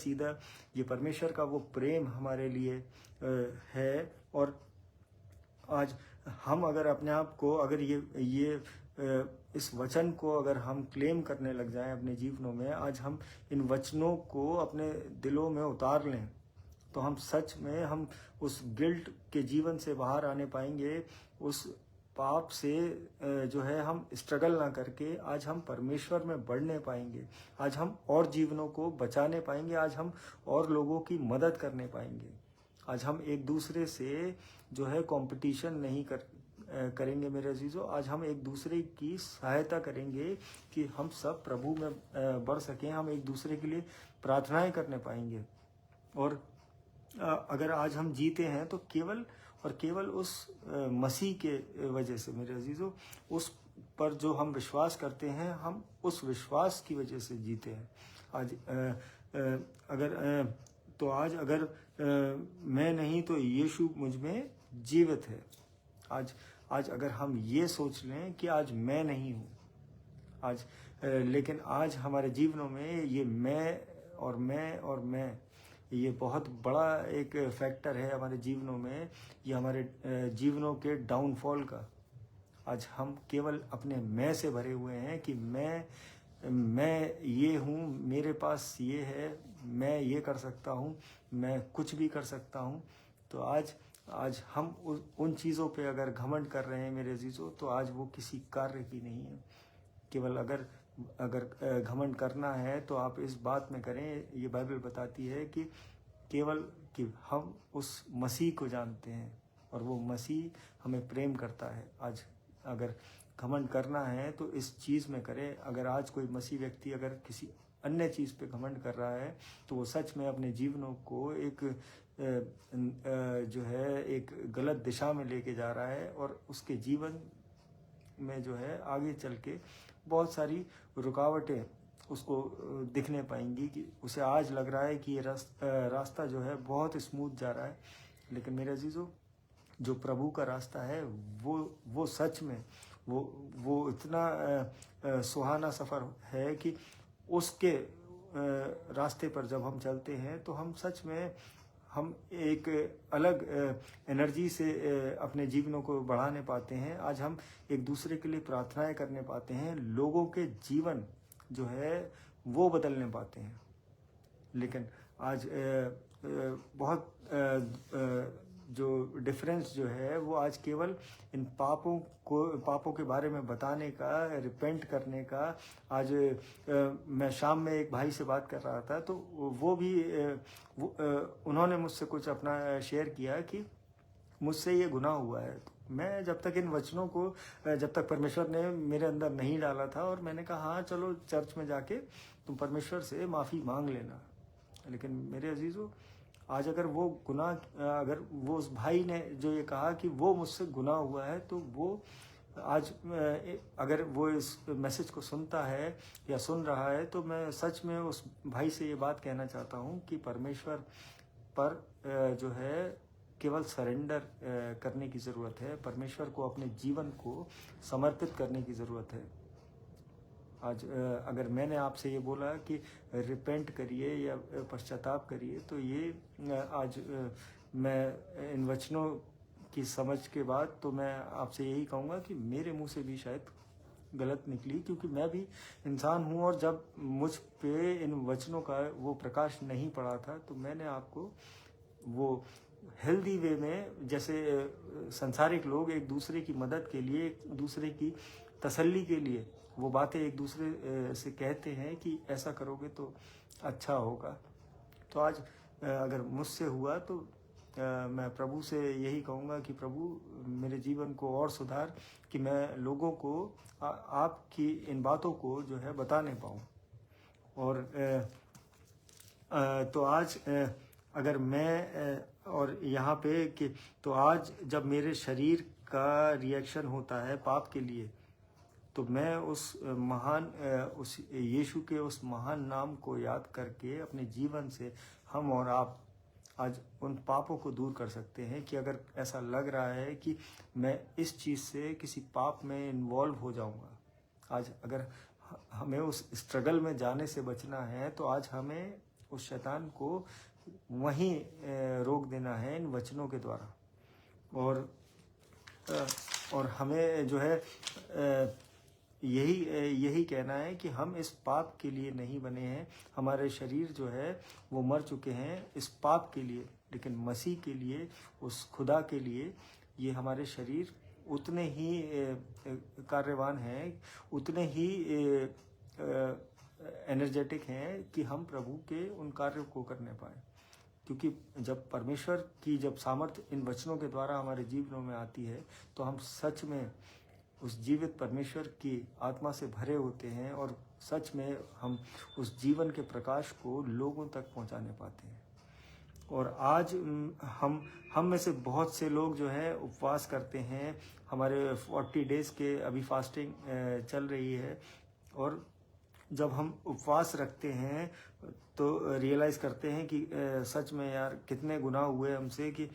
Speaker 1: ये परमेश्वर का वो प्रेम हमारे लिए है। और आज हम अगर अपने आप को अगर ये इस वचन को अगर हम क्लेम करने लग जाएं अपने जीवनों में, आज हम इन वचनों को अपने दिलों में उतार लें, तो हम सच में हम उस गिल्ट के जीवन से बाहर आने पाएंगे। उस पाप से जो है हम स्ट्रगल ना करके आज हम परमेश्वर में बढ़ने पाएंगे। आज हम और जीवनों को बचाने पाएंगे। आज हम और लोगों की मदद करने पाएंगे। आज हम एक दूसरे से जो है कंपटीशन नहीं करेंगे मेरे अजीजों। आज हम एक दूसरे की सहायता करेंगे कि हम सब प्रभु में बढ़ सकें। हम एक दूसरे के लिए प्रार्थनाएं करने पाएंगे। और अगर आज हम जीते हैं तो केवल उस मसीह के वजह से मेरे अजीजों, उस पर जो हम विश्वास करते हैं, हम उस विश्वास की वजह से जीते हैं। आज अगर मैं नहीं तो यीशु मुझ में जीवित है। आज अगर हम ये सोच लें कि आज मैं नहीं हूँ, लेकिन आज हमारे जीवनों में ये मैं ये बहुत बड़ा एक फैक्टर है हमारे जीवनों में, ये हमारे जीवनों के डाउनफॉल का। आज हम केवल अपने मैं से भरे हुए हैं कि मैं ये हूँ, मेरे पास ये है, मैं ये कर सकता हूँ, मैं कुछ भी कर सकता हूँ। तो आज आज हम उन चीज़ों पे अगर घमंड कर रहे हैं मेरे अजीज़ों, तो आज वो किसी कार्य की नहीं है। केवल अगर घमंड करना है तो आप इस बात में करें, ये बाइबल बताती है कि केवल कि हम उस मसीह को जानते हैं और वो मसीह हमें प्रेम करता है। आज अगर घमंड करना है तो इस चीज़ में करें। अगर आज कोई मसीह व्यक्ति अगर किसी अन्य चीज़ पे घमंड कर रहा है तो वो सच में अपने जीवनों को एक जो है एक गलत दिशा में लेके जा रहा है, और उसके जीवन में जो है आगे चल के बहुत सारी रुकावटें उसको दिखने पाएंगी कि उसे आज लग रहा है कि ये रास्ता जो है बहुत स्मूथ जा रहा है, लेकिन मेरे अजीज़ों, जो प्रभु का रास्ता है वो सच में वो इतना सुहाना सफ़र है कि उसके रास्ते पर जब हम चलते हैं तो हम सच में हम एक अलग एनर्जी से अपने जीवनों को बढ़ाने पाते हैं। आज हम एक दूसरे के लिए प्रार्थनाएं करने पाते हैं, लोगों के जीवन जो है वो बदलने पाते हैं। लेकिन आज बहुत जो डिफरेंस जो है वो आज केवल इन पापों के बारे में बताने का, रिपेंट करने का। आज मैं शाम में एक भाई से बात कर रहा था तो वो भी उन्होंने मुझसे कुछ अपना शेयर किया कि मुझसे ये गुनाह हुआ है। तो मैं जब तक इन वचनों को, जब तक परमेश्वर ने मेरे अंदर नहीं डाला था, और मैंने कहा हाँ चलो चर्च में जाके तुम परमेश्वर से माफ़ी मांग लेना। लेकिन मेरे अजीज़ों, आज अगर वो गुनाह, अगर वो उस भाई ने जो ये कहा कि वो मुझसे गुनाह हुआ है, तो वो आज अगर वो इस मैसेज को सुनता है या सुन रहा है, तो मैं सच में उस भाई से ये बात कहना चाहता हूँ कि परमेश्वर पर जो है केवल सरेंडर करने की ज़रूरत है। परमेश्वर को अपने जीवन को समर्पित करने की ज़रूरत है। आज अगर मैंने आपसे ये बोला कि रिपेंट करिए या पश्चाताप करिए, तो ये आज मैं इन वचनों की समझ के बाद तो मैं आपसे यही कहूँगा कि मेरे मुंह से भी शायद गलत निकली, क्योंकि मैं भी इंसान हूँ, और जब मुझ पे इन वचनों का वो प्रकाश नहीं पड़ा था तो मैंने आपको वो हेल्दी वे में, जैसे संसारिक लोग एक दूसरे की मदद के लिए, एक दूसरे की तसल्ली के लिए वो बातें एक दूसरे से कहते हैं कि ऐसा करोगे तो अच्छा होगा। तो आज अगर मुझसे हुआ तो मैं प्रभु से यही कहूँगा कि प्रभु मेरे जीवन को और सुधार, कि मैं लोगों को आपकी इन बातों को जो है बताने पाऊँ। और तो आज अगर मैं और यहाँ पे कि तो आज जब मेरे शरीर का रिएक्शन होता है पाप के लिए, तो मैं उस यीशु के उस महान नाम को याद करके अपने जीवन से हम और आप आज उन पापों को दूर कर सकते हैं। कि अगर ऐसा लग रहा है कि मैं इस चीज़ से किसी पाप में इन्वॉल्व हो जाऊंगा, आज अगर हमें उस स्ट्रगल में जाने से बचना है, तो आज हमें उस शैतान को वहीं रोक देना है इन वचनों के द्वारा। और हमें जो है यही कहना है कि हम इस पाप के लिए नहीं बने हैं। हमारे शरीर जो है वो मर चुके हैं इस पाप के लिए, लेकिन मसीह के लिए, उस खुदा के लिए ये हमारे शरीर उतने ही कार्यवान हैं, उतने ही एनर्जेटिक हैं कि हम प्रभु के उन कार्यों को करने पाएँ। क्योंकि जब परमेश्वर की जब सामर्थ्य इन वचनों के द्वारा हमारे जीवनों में आती है, तो हम सच में उस जीवित परमेश्वर की आत्मा से भरे होते हैं, और सच में हम उस जीवन के प्रकाश को लोगों तक पहुंचाने पाते हैं। और आज हम में से बहुत से लोग जो है उपवास करते हैं। हमारे 40 डेज़ के अभी फास्टिंग चल रही है, और जब हम उपवास रखते हैं तो रियलाइज़ करते हैं कि सच में यार कितने गुनाह हुए हमसे, कि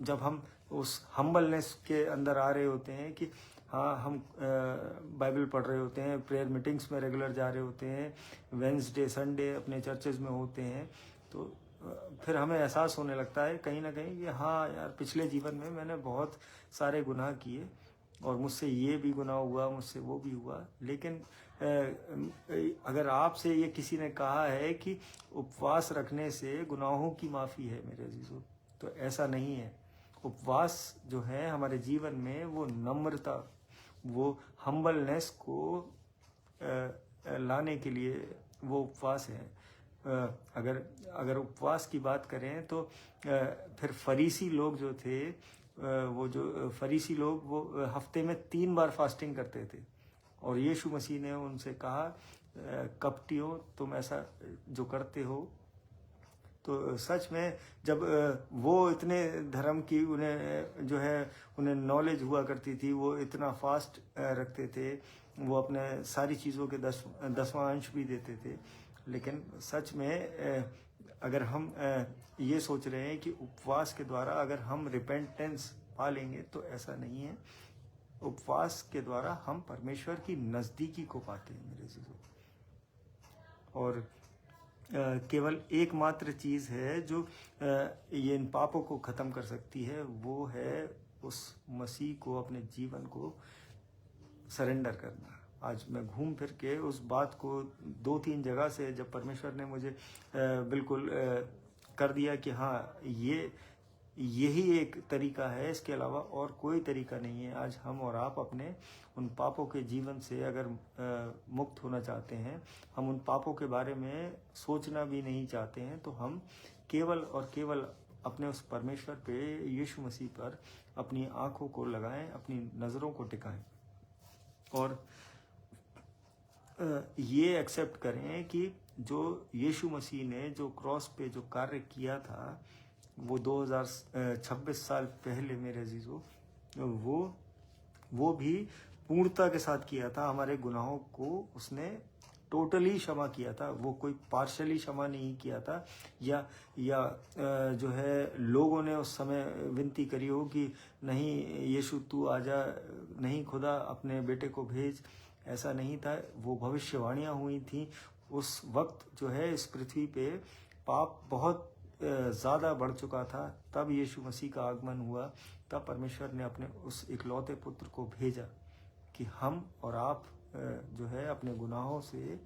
Speaker 1: जब हम उस हम्बलनेस के अंदर आ रहे होते हैं कि हाँ हम बाइबल पढ़ रहे होते हैं, प्रेयर मीटिंग्स में रेगुलर जा रहे होते हैं, वेडनेसडे संडे अपने चर्चेज में होते हैं, तो फिर हमें एहसास होने लगता है कहीं ना कहीं कि हाँ यार पिछले जीवन में मैंने बहुत सारे गुनाह किए, और मुझसे ये भी गुनाह हुआ, मुझसे वो भी हुआ। लेकिन अगर आपसे ये किसी ने कहा है कि उपवास रखने से गुनाहों की माफ़ी है मेरे अजीजों, तो ऐसा नहीं है। उपवास जो है हमारे जीवन में वो नम्रता, वो हम्बलनेस को लाने के लिए वो उपवास है। अगर उपवास की बात करें तो फिर फरीसी लोग जो थे, वो जो फरीसी लोग वो हफ्ते में 3 बार फास्टिंग करते थे, और यीशु मसीह ने उनसे कहा, कपटियों तुम ऐसा जो करते हो। तो सच में जब वो इतने धर्म की उन्हें जो है उन्हें नॉलेज हुआ करती थी, वो इतना फास्ट रखते थे, वो अपने सारी चीज़ों के 10वां अंश भी देते थे। लेकिन सच में अगर हम ये सोच रहे हैं कि उपवास के द्वारा अगर हम रिपेंटेंस पा लेंगे, तो ऐसा नहीं है। उपवास के द्वारा हम परमेश्वर की नज़दीकी को पाते हैं मेरे जीजों। और केवल एकमात्र चीज़ है जो ये इन पापों को ख़त्म कर सकती है, वो है उस मसीह को अपने जीवन को सरेंडर करना। आज मैं घूम फिर के उस बात को 2-3 जगह से जब परमेश्वर ने मुझे बिल्कुल कर दिया कि हाँ यही एक तरीका है, इसके अलावा और कोई तरीका नहीं है। आज हम और आप अपने उन पापों के जीवन से अगर मुक्त होना चाहते हैं, हम उन पापों के बारे में सोचना भी नहीं चाहते हैं, तो हम केवल और केवल अपने उस परमेश्वर पे, यीशु मसीह पर अपनी आँखों को लगाएं, अपनी नज़रों को टिकाएं, और ये एक्सेप्ट करें कि जो यीशु मसीह ने जो क्रॉस पे जो कार्य किया था, वो 2026 साल पहले मेरे अजीजों, वो भी पूर्णता के साथ किया था। हमारे गुनाहों को उसने टोटली क्षमा किया था, वो कोई पार्शली क्षमा नहीं किया था, या जो है लोगों ने उस समय विनती करी हो कि नहीं यीशु तू आजा, नहीं खुदा अपने बेटे को भेज, ऐसा नहीं था। वो भविष्यवाणियाँ हुई थी उस वक्त जो है इस पृथ्वी पे पाप बहुत ज़्यादा बढ़ चुका था। तब यीशु मसीह का आगमन हुआ, तब परमेश्वर ने अपने उस इकलौते पुत्र को भेजा कि हम और आप जो है अपने गुनाहों से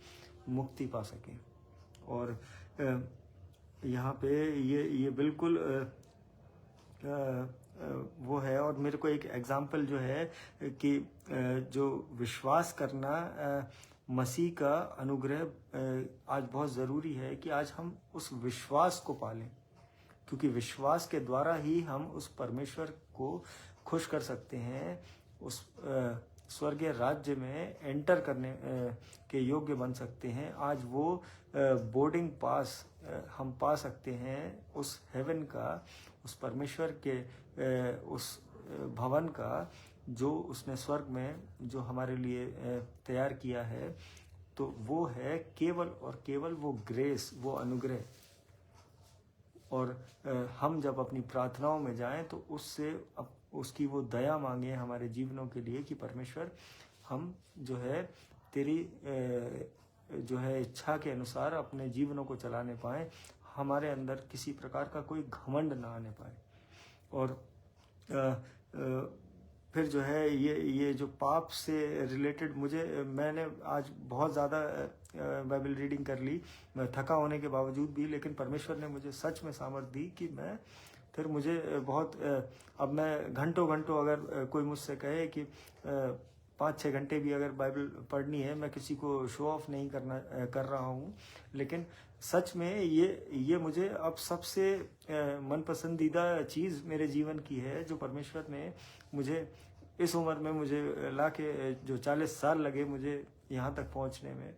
Speaker 1: मुक्ति पा सकें। और यहाँ पे ये बिल्कुल वो है। और मेरे को एक एग्जाम्पल जो है कि जो विश्वास करना मसीह का अनुग्रह आज बहुत ज़रूरी है कि आज हम उस विश्वास को पालें, क्योंकि विश्वास के द्वारा ही हम उस परमेश्वर को खुश कर सकते हैं, उस स्वर्गीय राज्य में एंटर करने के योग्य बन सकते हैं। आज वो बोर्डिंग पास हम पा सकते हैं उस हेवन का, उस परमेश्वर के उस भवन का जो उसने स्वर्ग में जो हमारे लिए तैयार किया है। तो वो है केवल और केवल वो ग्रेस, वो अनुग्रह। और हम जब अपनी प्रार्थनाओं में जाएं तो उससे उसकी वो दया मांगे हमारे जीवनों के लिए कि परमेश्वर हम जो है तेरी जो है इच्छा के अनुसार अपने जीवनों को चलाने पाएं, हमारे अंदर किसी प्रकार का कोई घमंड ना आने पाए। और फिर जो है ये जो पाप से रिलेटेड मैंने आज बहुत ज़्यादा बाइबल रीडिंग कर ली, मैं थका होने के बावजूद भी, लेकिन परमेश्वर ने मुझे सच में सामर्थ दी कि मैं फिर मुझे बहुत अब मैं घंटों अगर कोई मुझसे कहे कि 5-6 घंटे भी अगर बाइबल पढ़नी है, मैं किसी को शो ऑफ नहीं कर रहा हूँ, लेकिन सच में ये मुझे अब सबसे मन पसंदीदा चीज़ मेरे जीवन की है, जो परमेश्वर ने मुझे इस उम्र में मुझे लाके जो 40 साल लगे मुझे यहाँ तक पहुँचने में,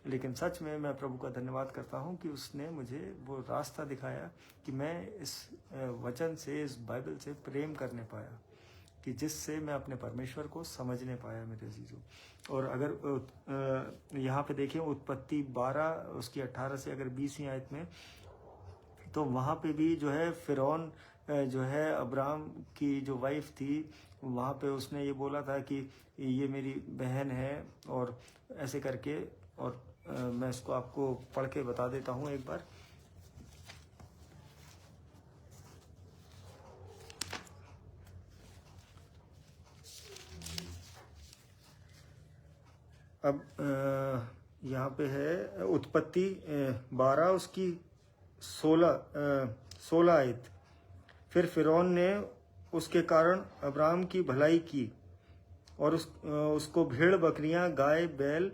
Speaker 1: लेकिन सच में मैं प्रभु का धन्यवाद करता हूँ कि उसने मुझे वो रास्ता दिखाया कि मैं इस वचन से, इस बाइबल से प्रेम करने पाया, कि जिससे मैं अपने परमेश्वर को समझने पाया मेरे अजीजों। और अगर यहाँ पे देखें उत्पत्ति 12 उसकी 18 से अगर 20वीं आयत में, तो वहाँ पे भी जो है फिरौन जो है अब्राहम की जो वाइफ थी, वहाँ पे उसने ये बोला था कि ये मेरी बहन है, और ऐसे करके। और मैं इसको आपको पढ़ के बता देता हूँ एक बार। अब यहाँ पे है उत्पत्ति 12 उसकी 16 आयत। फिर फिरौन ने उसके कारण अब्राम की भलाई की और उसको भेड़ बकरियां, गाय बैल,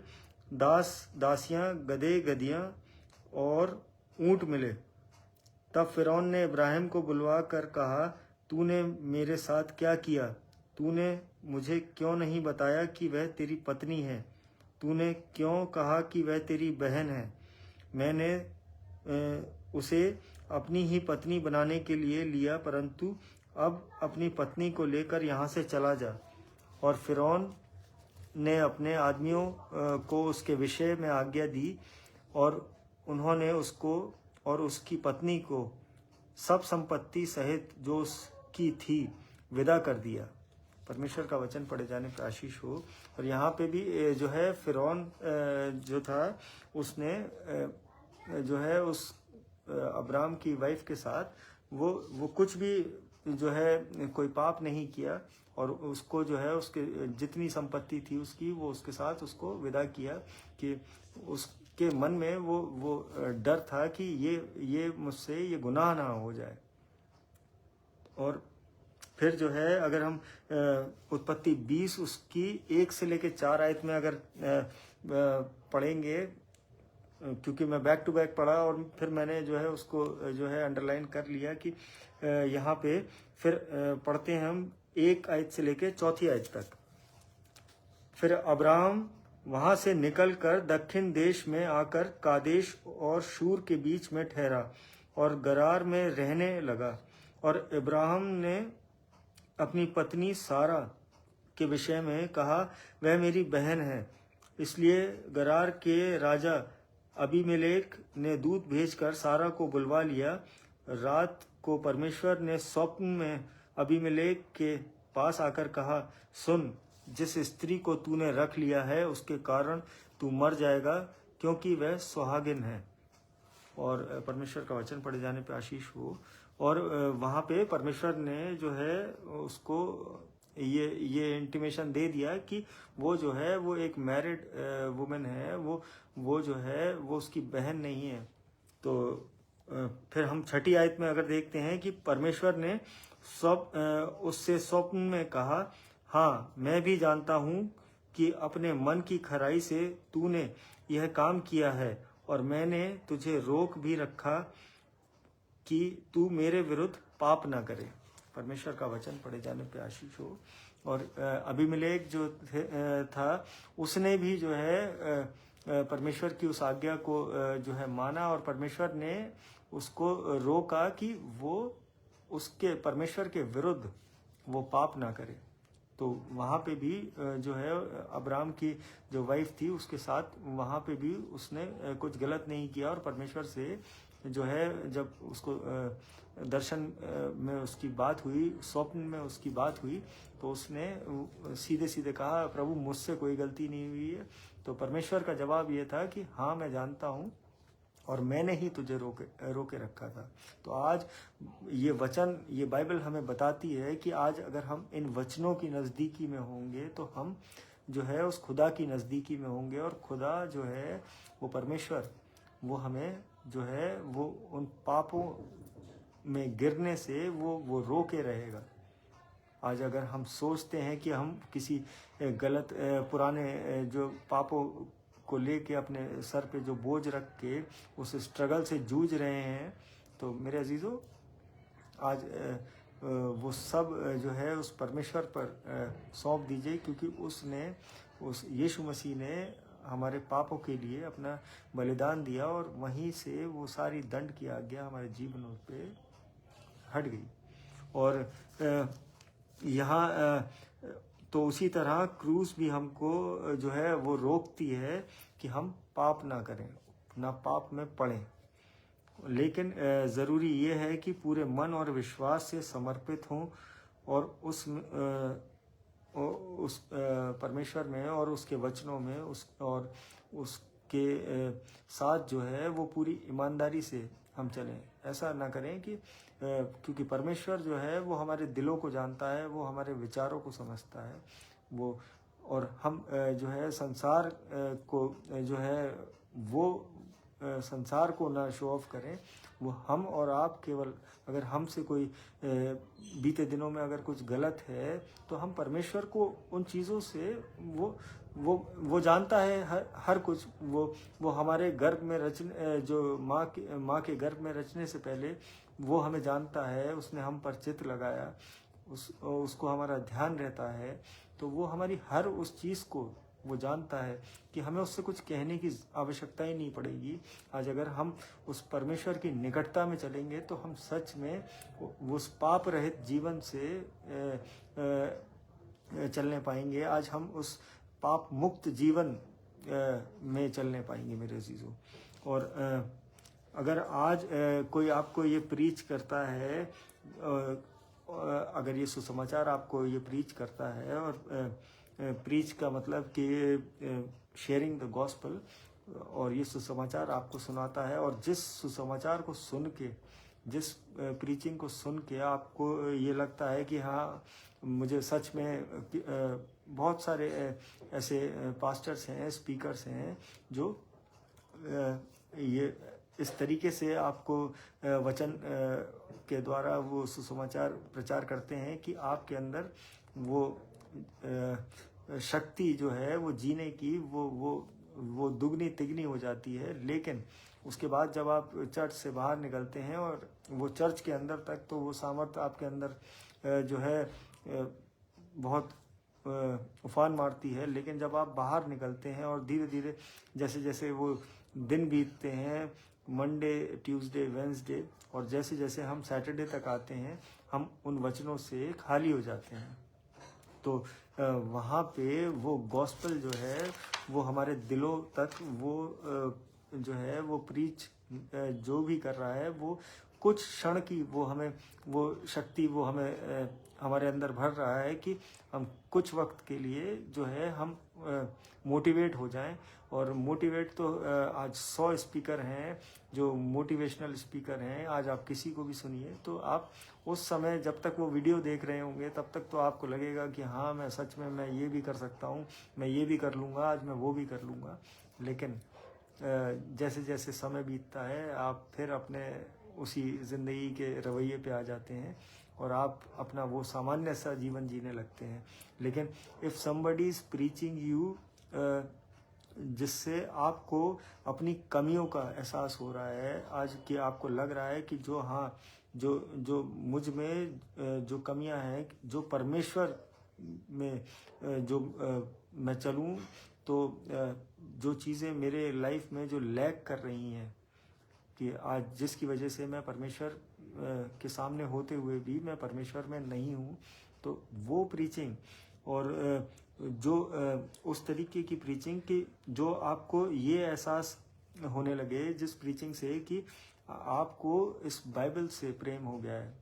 Speaker 1: दास दासियां, गधे गधियां और ऊंट मिले। तब फिरौन ने इब्राहिम को बुलवा कर कहा, तूने मेरे साथ क्या किया? तूने मुझे क्यों नहीं बताया कि वह तेरी पत्नी है? तूने क्यों कहा कि वह तेरी बहन है? मैंने उसे अपनी ही पत्नी बनाने के लिए लिया, परंतु अब अपनी पत्नी को लेकर यहाँ से चला जा। और फिरौन ने अपने आदमियों को उसके विषय में आज्ञा दी और उन्होंने उसको और उसकी पत्नी को सब संपत्ति सहित जो उसकी थी विदा कर दिया। परमेश्वर का वचन पढ़े जाने पर आशीष हो। और यहाँ पे भी जो है फिरौन जो था उसने जो है उस अब्राम की वाइफ के साथ वो कुछ भी जो है कोई पाप नहीं किया और उसको जो है उसके जितनी संपत्ति थी उसकी वो उसके साथ उसको विदा किया कि उसके मन में वो डर था कि ये मुझसे ये गुनाह ना हो जाए। और फिर जो है अगर हम उत्पत्ति 20 उसकी 1 से लेकर 4 आयत में अगर पढ़ेंगे, क्योंकि मैं बैक टू बैक पढ़ा और फिर मैंने जो है उसको जो है अंडरलाइन कर लिया कि यहाँ पे फिर पढ़ते हैं हम 1 आयत से लेकर 4 आयत तक। फिर अब्राहम वहां से निकलकर दक्षिण देश में आकर कादेश और शूर के बीच में ठहरा और गरार में रहने लगा। और इब्राहिम ने अपनी पत्नी सारा के विषय में कहा, वह मेरी बहन है। इसलिए गरार के राजा अबीमेलेक ने दूत भेजकर सारा को बुलवा लिया। रात को परमेश्वर ने स्वप्न में अबीमेलेक के पास आकर कहा, सुन, जिस स्त्री को तूने रख लिया है उसके कारण तू मर जाएगा, क्योंकि वह सुहागिन है। और परमेश्वर का वचन पढ़े जाने पे आशीष हो। और वहाँ पे परमेश्वर ने जो है उसको ये इंटीमेशन दे दिया कि वो जो है वो एक मैरिड वुमेन है, वो जो है वो उसकी बहन नहीं है। तो फिर हम 6 आयत में अगर देखते हैं कि परमेश्वर ने उससे स्वप्न में कहा, हाँ, मैं भी जानता हूँ कि अपने मन की खराई से तूने यह काम किया है और मैंने तुझे रोक भी रखा कि तू मेरे विरुद्ध पाप ना करे। परमेश्वर का वचन पढ़े जाने पे आशीष हो। और अबीमेलेक जो था उसने भी जो है परमेश्वर की उस आज्ञा को जो है माना और परमेश्वर ने उसको रोका कि वो उसके परमेश्वर के विरुद्ध वो पाप ना करे। तो वहाँ पे भी जो है अब्राम की जो वाइफ थी उसके साथ वहाँ पे भी उसने कुछ गलत नहीं किया। और परमेश्वर से जो है जब उसको दर्शन में उसकी बात हुई, स्वप्न में उसकी बात हुई, तो उसने सीधे सीधे कहा, प्रभु मुझसे कोई गलती नहीं हुई है। तो परमेश्वर का जवाब ये था कि हाँ, मैं जानता हूँ और मैंने ही तुझे रोके रखा था। तो आज ये वचन, ये बाइबल हमें बताती है कि आज अगर हम इन वचनों की नज़दीकी में होंगे तो हम जो है उस खुदा की नज़दीकी में होंगे और खुदा जो है वो परमेश्वर वो हमें जो है वो उन पापों में गिरने से वो रोके रहेगा। आज अगर हम सोचते हैं कि हम किसी गलत पुराने जो पापों को लेके अपने सर पे जो बोझ रख के उस स्ट्रगल से जूझ रहे हैं, तो मेरे अजीजों आज वो सब जो है उस परमेश्वर पर सौंप दीजिए, क्योंकि उस यीशु मसीह ने हमारे पापों के लिए अपना बलिदान दिया और वहीं से वो सारी दंड की आज्ञा हमारे जीवनों पे हट गई। और यहाँ तो उसी तरह क्रूस भी हमको जो है वो रोकती है कि हम पाप ना करें, ना पाप में पड़ें। लेकिन ज़रूरी ये है कि पूरे मन और विश्वास से समर्पित हों और उस परमेश्वर में और उसके वचनों में और उसके साथ जो है वो पूरी ईमानदारी से हम चलें। ऐसा ना करें कि क्योंकि परमेश्वर जो है वो हमारे दिलों को जानता है, वो हमारे विचारों को समझता है, वो और हम जो है संसार को जो है वो संसार को ना शो ऑफ करें, वो हम और आप केवल, अगर हमसे कोई बीते दिनों में अगर कुछ गलत है तो हम परमेश्वर को उन चीज़ों से वो जानता है हर कुछ। वो हमारे गर्भ में रचने, जो माँ के गर्भ में रचने से पहले वो हमें जानता है, उसने हम पर चित्त लगाया, उसको हमारा ध्यान रहता है, तो वो हमारी हर उस चीज़ को वो जानता है कि हमें उससे कुछ कहने की आवश्यकता ही नहीं पड़ेगी। आज अगर हम उस परमेश्वर की निकटता में चलेंगे तो हम सच में उस पाप रहित जीवन से चलने पाएंगे। आज हम उस पाप मुक्त जीवन में चलने पाएंगे मेरे अजीजों। और अगर आज कोई आपको ये प्रीच करता है, अगर ये सुसमाचार आपको ये प्रीच करता है, और प्रीच का मतलब कि शेयरिंग द गॉस्पल, और ये सुसमाचार आपको सुनाता है, और जिस सुसमाचार को सुन के, जिस प्रीचिंग को सुन के आपको ये लगता है कि हाँ मुझे सच में, बहुत सारे ऐसे पास्टर्स हैं, स्पीकर्स हैं जो ये इस तरीके से आपको वचन के द्वारा वो सुसमाचार प्रचार करते हैं कि आपके अंदर वो शक्ति जो है वो जीने की वो दुगनी तिगनी हो जाती है। लेकिन उसके बाद जब आप चर्च से बाहर निकलते हैं और वो चर्च के अंदर तक, तो वो सामर्थ्य आपके अंदर जो है बहुत उफान मारती है। लेकिन जब आप बाहर निकलते हैं और धीरे धीरे जैसे जैसे वो दिन बीतते हैं, मंडे, ट्यूसडे, वेंसडे, और जैसे जैसे हम सैटरडे तक आते हैं, हम उन वचनों से खाली हो जाते हैं। तो वहाँ पे वो गॉस्पल जो है वो हमारे दिलों तक वो जो है वो प्रीच जो भी कर रहा है, वो कुछ क्षण की वो हमें वो शक्ति वो हमें हमारे अंदर भर रहा है कि हम कुछ वक्त के लिए जो है हम मोटिवेट हो जाएं। और मोटिवेट तो आज 100 स्पीकर हैं जो मोटिवेशनल स्पीकर हैं। आज आप किसी को भी सुनिए तो आप उस समय जब तक वो वीडियो देख रहे होंगे तब तक तो आपको लगेगा कि हाँ मैं सच में मैं ये भी कर सकता हूँ, मैं ये भी कर लूँगा, आज मैं वो भी कर लूँगा। लेकिन जैसे जैसे समय बीतता है आप फिर अपने उसी ज़िंदगी के रवैये पे आ जाते हैं और आप अपना वो सामान्य सा जीवन जीने लगते हैं। लेकिन if somebody is preaching you, जिससे आपको अपनी कमियों का एहसास हो रहा है आज, कि आपको लग रहा है कि जो हाँ जो मुझ में जो कमियां हैं, जो परमेश्वर में जो मैं चलूं, तो जो चीज़ें मेरे लाइफ में जो लैग कर रही हैं, कि आज जिसकी वजह से मैं परमेश्वर के सामने होते हुए भी मैं परमेश्वर में नहीं हूँ, तो वो प्रीचिंग और जो उस तरीके की प्रीचिंग कि जो आपको ये एहसास होने लगे जिस प्रीचिंग से कि आपको इस बाइबल से प्रेम हो गया है,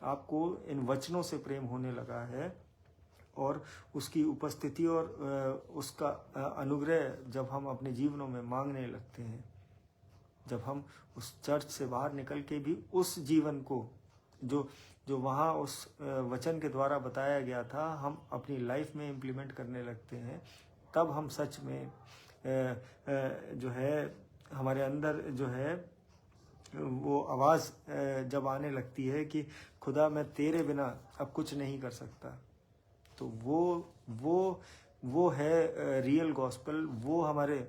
Speaker 1: आपको इन वचनों से प्रेम होने लगा है, और उसकी उपस्थिति और उसका अनुग्रह जब हम अपने जीवनों में मांगने लगते हैं, जब हम उस चर्च से बाहर निकल के भी उस जीवन को जो वहाँ उस वचन के द्वारा बताया गया था हम अपनी लाइफ में इम्प्लीमेंट करने लगते हैं, तब हम सच में जो है हमारे अंदर जो है वो आवाज़ जब आने लगती है कि खुदा मैं तेरे बिना अब कुछ नहीं कर सकता, तो वो है रियल गॉस्पल। वो हमारे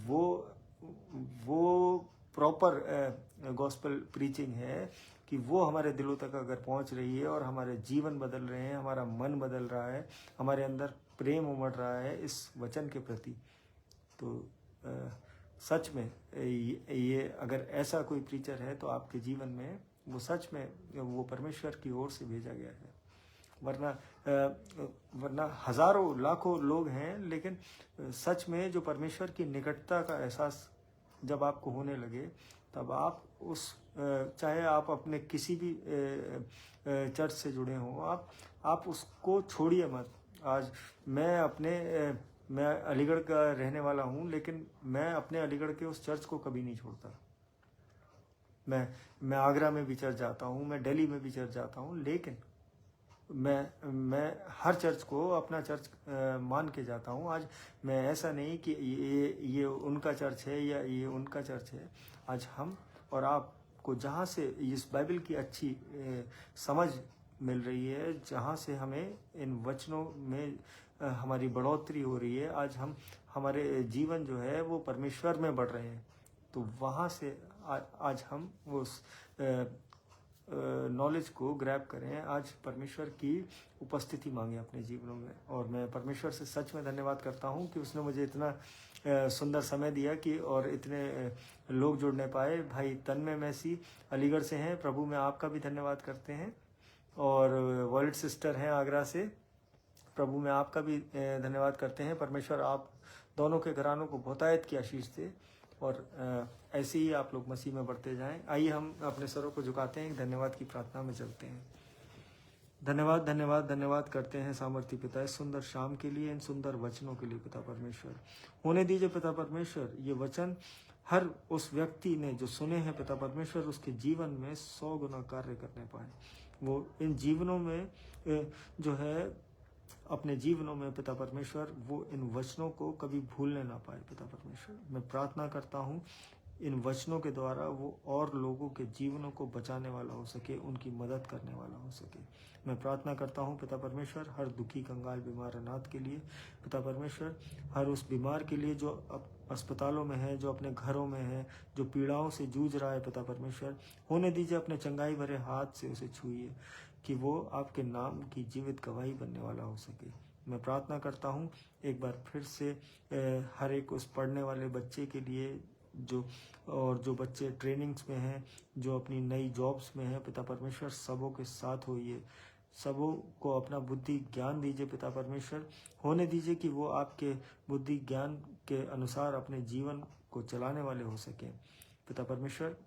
Speaker 1: वो प्रॉपर गॉस्पल प्रीचिंग है कि वो हमारे दिलों तक अगर पहुंच रही है और हमारे जीवन बदल रहे हैं, हमारा मन बदल रहा है, हमारे अंदर प्रेम उमड़ रहा है इस वचन के प्रति, तो सच में ये अगर ऐसा कोई प्रीचर है तो आपके जीवन में वो सच में वो परमेश्वर की ओर से भेजा गया है। वरना हजारों लाखों लोग हैं, लेकिन सच में जो परमेश्वर की निकटता का एहसास जब आपको होने लगे, तब आप उस चाहे आप अपने किसी भी चर्च से जुड़े हों, आप उसको छोड़िए मत। आज मैं अलीगढ़ का रहने वाला हूँ, लेकिन मैं अपने अलीगढ़ के उस चर्च को कभी नहीं छोड़ता। मैं आगरा में भी चर्च जाता हूँ, मैं दिल्ली में भी चर्च जाता हूँ, लेकिन मैं हर चर्च को अपना चर्च मान के जाता हूँ। आज मैं ऐसा नहीं कि ये उनका चर्च है या ये उनका चर्च है। आज हम और आपको जहाँ से इस बाइबल की अच्छी समझ मिल रही है, जहाँ से हमें इन वचनों में हमारी बढ़ोतरी हो रही है, आज हमारे जीवन जो है वो परमेश्वर में बढ़ रहे हैं, तो वहाँ से आज हम उस नॉलेज को ग्रैब करें, आज परमेश्वर की उपस्थिति मांगे अपने जीवनों में। और मैं परमेश्वर से सच में धन्यवाद करता हूँ कि उसने मुझे इतना सुंदर समय दिया कि और इतने लोग जुड़ने पाए। भाई तन्मय मैसी अलीगढ़ से हैं, प्रभु में आपका भी धन्यवाद करते हैं। और वॉलेट सिस्टर हैं आगरा से, प्रभु में आपका भी धन्यवाद करते हैं। परमेश्वर आप दोनों के घरानों को बहुतायत की आशीष दे और ऐसे ही आप लोग मसीह में बढ़ते जाएं। आइए हम अपने सरों को झुकाते हैं, धन्यवाद की प्रार्थना में चलते हैं। धन्यवाद धन्यवाद धन्यवाद करते हैं सामर्थी पिता इस सुंदर शाम के लिए, इन सुंदर वचनों के लिए पिता परमेश्वर। होने दीजिए पिता परमेश्वर ये वचन हर उस व्यक्ति ने जो सुने हैं पिता परमेश्वर, उसके जीवन में 100 गुना कार्य करने पाए। वो इन जीवनों में जो है अपने जीवनों में पिता परमेश्वर वो इन वचनों को कभी भूलने ना पाए पिता परमेश्वर। मैं प्रार्थना करता हूँ इन वचनों के द्वारा वो और लोगों के जीवनों को बचाने वाला हो सके, उनकी मदद करने वाला हो सके। मैं प्रार्थना करता हूँ पिता परमेश्वर हर दुखी कंगाल बीमार अनाथ के लिए पिता परमेश्वर, हर उस बीमार के लिए जो अस्पतालों में है, जो अपने घरों में है, जो पीड़ाओं से जूझ रहा है पिता परमेश्वर, होने दीजिए अपने चंगाई भरे हाथ से उसे छूइए कि वो आपके नाम की जीवित गवाही बनने वाला हो सके। मैं प्रार्थना करता हूँ एक बार फिर से हर एक उस पढ़ने वाले बच्चे के लिए जो बच्चे ट्रेनिंग्स में हैं, जो अपनी नई जॉब्स में हैं पिता परमेश्वर, सबों के साथ होइए, सबों को अपना बुद्धि ज्ञान दीजिए पिता परमेश्वर। होने दीजिए कि वो आपके बुद्धि ज्ञान के अनुसार अपने जीवन को चलाने वाले हो सकें पिता परमेश्वर।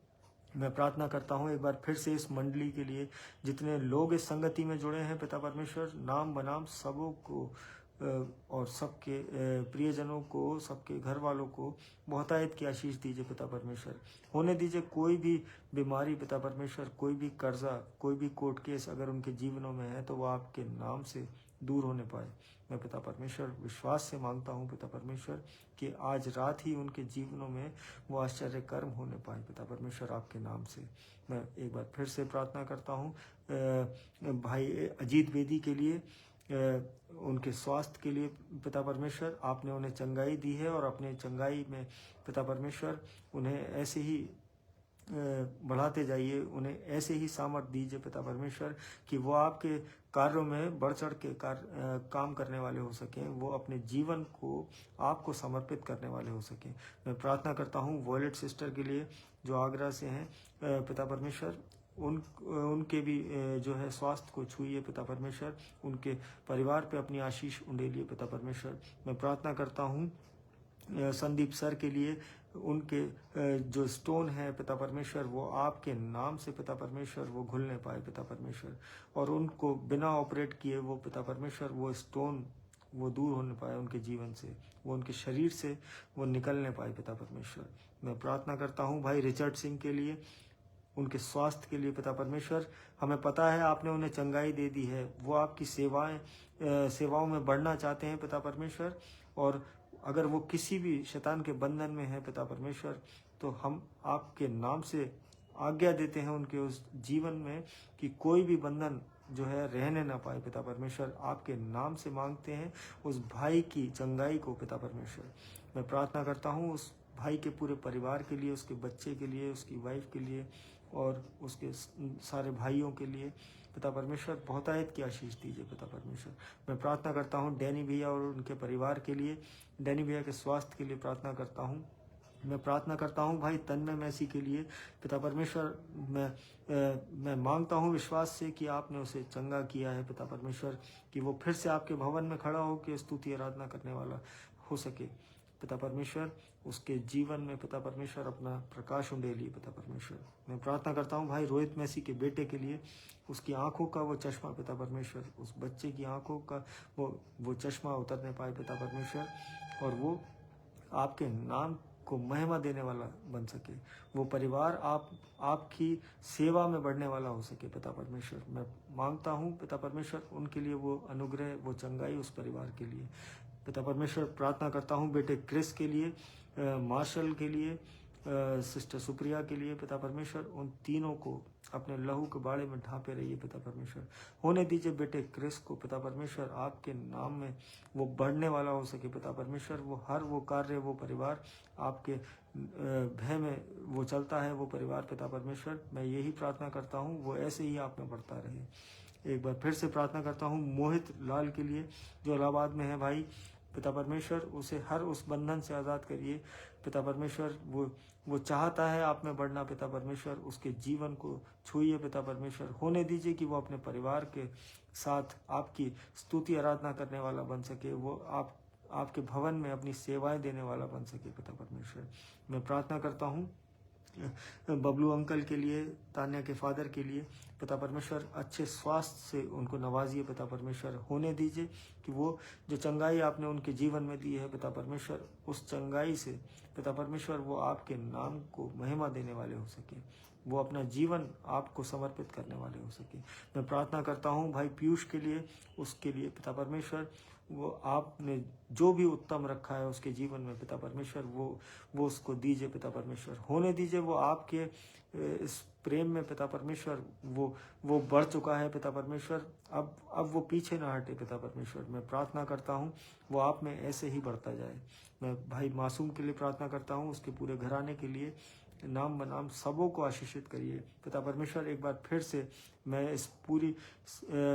Speaker 1: मैं प्रार्थना करता हूँ एक बार फिर से इस मंडली के लिए, जितने लोग इस संगति में जुड़े हैं पिता परमेश्वर, नाम बनाम सबों को और सबके प्रियजनों को, सबके घर वालों को बहुतायत की आशीष दीजिए पिता परमेश्वर। होने दीजिए कोई भी बीमारी पिता परमेश्वर, कोई भी कर्जा, कोई भी कोर्ट केस अगर उनके जीवनों में है तो वो आपके नाम से दूर होने पाए। मैं पिता परमेश्वर विश्वास से मांगता हूँ पिता परमेश्वर कि आज रात ही उनके जीवनों में वो आश्चर्य कर्म होने पाए पिता परमेश्वर आपके नाम से। मैं एक बार फिर से प्रार्थना करता हूँ भाई अजीत बेदी के लिए, उनके स्वास्थ्य के लिए पिता परमेश्वर, आपने उन्हें चंगाई दी है और अपने चंगाई में पिता परमेश्वर उन्हें ऐसे ही बढ़ाते जाइए, उन्हें ऐसे ही सामर्थ्य दीजिए पिता परमेश्वर कि वो आपके कार्यों में बढ़ चढ़ के काम करने वाले हो सकें, वो अपने जीवन को आपको समर्पित करने वाले हो सकें। मैं प्रार्थना करता हूँ वॉलेट सिस्टर के लिए जो आगरा से हैं पिता परमेश्वर, उनके भी जो है स्वास्थ्य को छूइए पिता परमेश्वर, उनके परिवार पे अपनी आशीष उंडेलिए पिता परमेश्वर। मैं प्रार्थना करता हूँ संदीप सर के लिए, उनके जो स्टोन है पिता परमेश्वर वो आपके नाम से पिता परमेश्वर वो घुलने पाए पिता परमेश्वर, और उनको बिना ऑपरेट किए वो पिता परमेश्वर वो स्टोन वो दूर होने पाए उनके जीवन से, वो उनके शरीर से वो निकलने पाए पिता परमेश्वर। मैं प्रार्थना करता हूँ भाई रिचर्ड सिंह के लिए, उनके स्वास्थ्य के लिए पिता परमेश्वर। हमें पता है आपने उन्हें चंगाई दे दी है, वो आपकी सेवाओं में बढ़ना चाहते हैं पिता परमेश्वर, और अगर वो किसी भी शैतान के बंधन में है पिता परमेश्वर तो हम आपके नाम से आज्ञा देते हैं उनके उस जीवन में कि कोई भी बंधन जो है रहने ना पाए पिता परमेश्वर। आपके नाम से मांगते हैं उस भाई की चंगाई को पिता परमेश्वर। मैं प्रार्थना करता हूँ उस भाई के पूरे परिवार के लिए, उसके बच्चे के लिए, उसकी वाइफ के लिए और उसके सारे भाइयों के लिए पिता परमेश्वर बहुतायत की आशीष दीजिए पिता परमेश्वर। मैं प्रार्थना करता हूँ डैनी भैया और उनके परिवार के लिए, डैनी भैया के स्वास्थ्य के लिए प्रार्थना करता हूँ। मैं प्रार्थना करता हूँ भाई तन्मय मैसी के लिए पिता परमेश्वर। मैं मांगता हूँ विश्वास से कि आपने उसे चंगा किया है पिता परमेश्वर, कि वो फिर से आपके भवन में खड़ा हो के स्तुति आराधना करने वाला हो सके पिता परमेश्वर। उसके जीवन में पिता परमेश्वर अपना प्रकाश उंडेलिए पिता परमेश्वर। मैं प्रार्थना करता हूँ भाई रोहित मैसी के बेटे के लिए, उसकी आंखों का वो चश्मा पिता परमेश्वर, उस बच्चे की आंखों का वो चश्मा उतरने पाए पिता परमेश्वर, और वो आपके नाम को महिमा देने वाला बन सके, वो परिवार आपकी सेवा में बढ़ने वाला हो सके। पिता परमेश्वर, मैं मांगता हूँ पिता परमेश्वर उनके लिए वो अनुग्रह, वो चंगाई उस परिवार के लिए। पिता परमेश्वर प्रार्थना करता हूँ बेटे क्रिस के लिए, मार्शल के लिए, सिस्टर सुप्रिया के लिए। पिता परमेश्वर उन तीनों को अपने लहू के बाड़े में ढांपे रहिए। पिता परमेश्वर होने दीजिए बेटे क्रिस को पिता परमेश्वर आपके नाम में वो बढ़ने वाला हो सके। पिता परमेश्वर वो कार्य, वो परिवार आपके भय में वो चलता है, वो परिवार पिता परमेश्वर मैं यही प्रार्थना करता हूँ वो ऐसे ही आप में बढ़ता रहे। एक बार फिर से प्रार्थना करता हूँ मोहित लाल के लिए जो इलाहाबाद में है भाई। पिता परमेश्वर उसे हर उस बंधन से आज़ाद करिए। पिता परमेश्वर वो चाहता है आप में बढ़ना। पिता परमेश्वर उसके जीवन को छूइए। पिता परमेश्वर होने दीजिए कि वो अपने परिवार के साथ आपकी स्तुति आराधना करने वाला बन सके, वो आपके भवन में अपनी सेवाएं देने वाला बन सके। पिता परमेश्वर मैं प्रार्थना करता हूँ बबलू अंकल के लिए, तान्या के फादर के लिए। पिता परमेश्वर अच्छे स्वास्थ्य से उनको नवाजिए। पिता परमेश्वर होने दीजिए कि वो जो चंगाई आपने उनके जीवन में दी है पिता परमेश्वर उस चंगाई से पिता परमेश्वर वो आपके नाम को महिमा देने वाले हो सके, वो अपना जीवन आपको समर्पित करने वाले हो सके। मैं प्रार्थना करता हूँ भाई पीयूष के लिए, उसके लिए पिता परमेश्वर वो आपने जो भी उत्तम रखा है उसके जीवन में पिता परमेश्वर वो उसको दीजिए। पिता परमेश्वर होने दीजिए वो आपके इस प्रेम में पिता परमेश्वर वो बढ़ चुका है। पिता परमेश्वर अब वो पीछे ना हटे। पिता परमेश्वर मैं प्रार्थना करता हूँ वो आप में ऐसे ही बढ़ता जाए। मैं भाई मासूम के लिए प्रार्थना करता हूँ, उसके पूरे घराने के लिए नाम बनाम सबों को आशीषित करिए। पिता परमेश्वर एक बार फिर से मैं इस पूरी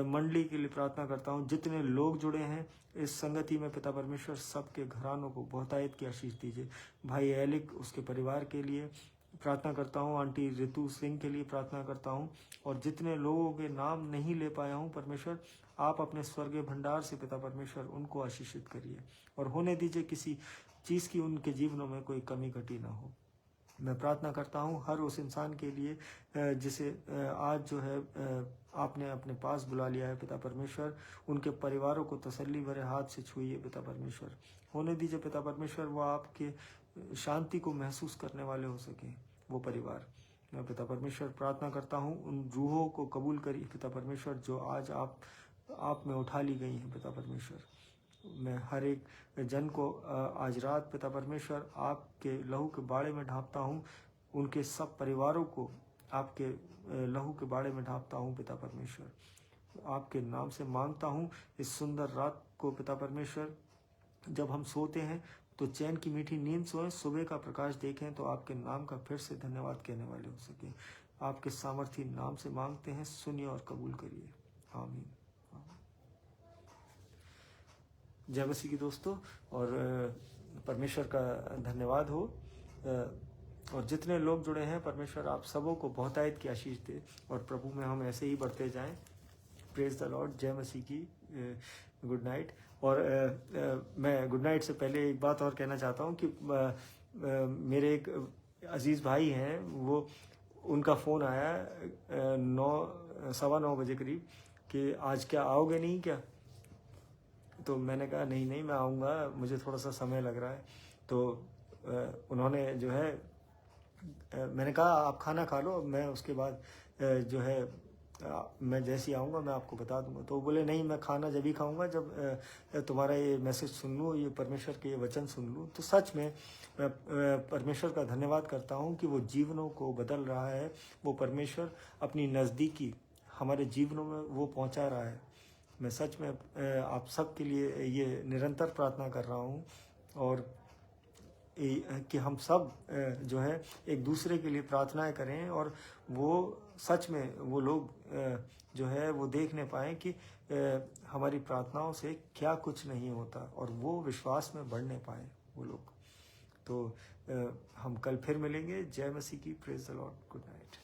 Speaker 1: मंडली के लिए प्रार्थना करता हूँ, जितने लोग जुड़े हैं इस संगति में पिता परमेश्वर सबके घरानों को बहुतायत की आशीष दीजिए। भाई एलिक उसके परिवार के लिए प्रार्थना करता हूँ, आंटी रितु सिंह के लिए प्रार्थना करता हूँ, और जितने लोगों के नाम नहीं ले पाया हूँ परमेश्वर आप अपने स्वर्गीय भंडार से पिता परमेश्वर उनको आशीषित करिए और होने दीजिए किसी चीज़ की उनके जीवनों में कोई कमी घटी ना हो। मैं प्रार्थना करता हूँ हर उस इंसान के लिए जिसे आज जो है आपने अपने पास बुला लिया है पिता परमेश्वर, उनके परिवारों को तसल्ली भरे हाथ से छुइए पिता परमेश्वर। होने दीजिए पिता परमेश्वर वो आपके शांति को महसूस करने वाले हो सके वो परिवार। मैं पिता परमेश्वर प्रार्थना करता हूँ उन रूहों को कबूल करिए पिता परमेश्वर जो आज आप में उठा ली गई हैं पिता परमेश्वर। मैं हर एक जन को आज रात पिता परमेश्वर आपके लहू के बाड़े में ढांपता हूँ, उनके सब परिवारों को आपके लहू के बाड़े में ढांपता हूँ पिता परमेश्वर। आपके नाम से मांगता हूँ इस सुंदर रात को पिता परमेश्वर, जब हम सोते हैं तो चैन की मीठी नींद सोएं, सुबह का प्रकाश देखें तो आपके नाम का फिर से धन्यवाद कहने वाले हो सके। आपके सामर्थी नाम से मांगते हैं, सुनिए और कबूल करिए, आमीन। जय मसीह की दोस्तों, और परमेश्वर का धन्यवाद हो। और जितने लोग जुड़े हैं परमेश्वर आप सबों को बहुतायत की आशीष दे और प्रभु में हम ऐसे ही बढ़ते जाएं। Praise the Lord. जय मसीह की। Good night. और मैं गुड नाइट से पहले एक बात और कहना चाहता हूं कि मेरे एक अजीज़ भाई हैं, वो उनका फ़ोन आया 9:15 बजे करीब कि आज क्या आओगे नहीं क्या। तो मैंने कहा नहीं मैं आऊँगा, मुझे थोड़ा सा समय लग रहा है। तो उन्होंने जो है मैंने कहा आप खाना खा लो, मैं उसके बाद जो है मैं जैसे ही आऊँगा मैं आपको बता दूंगा। तो बोले नहीं, मैं खाना जब ही खाऊँगा जब तुम्हारा ये मैसेज सुन लूँ, ये परमेश्वर के ये वचन सुन लूँ। तो सच में मैं परमेश्वर का धन्यवाद करता हूँ कि वो जीवनों को बदल रहा है, वो परमेश्वर अपनी नज़दीकी हमारे जीवनों में वो पहुँचा रहा है। मैं सच में आप सब के लिए ये निरंतर प्रार्थना कर रहा हूँ और कि हम सब जो है एक दूसरे के लिए प्रार्थनाएं करें और वो सच में वो लोग जो है वो देखने पाएँ कि हमारी प्रार्थनाओं से क्या कुछ नहीं होता और वो विश्वास में बढ़ने पाएँ वो लोग। तो हम कल फिर मिलेंगे। जय मसीह की। Praise the Lord. Good night.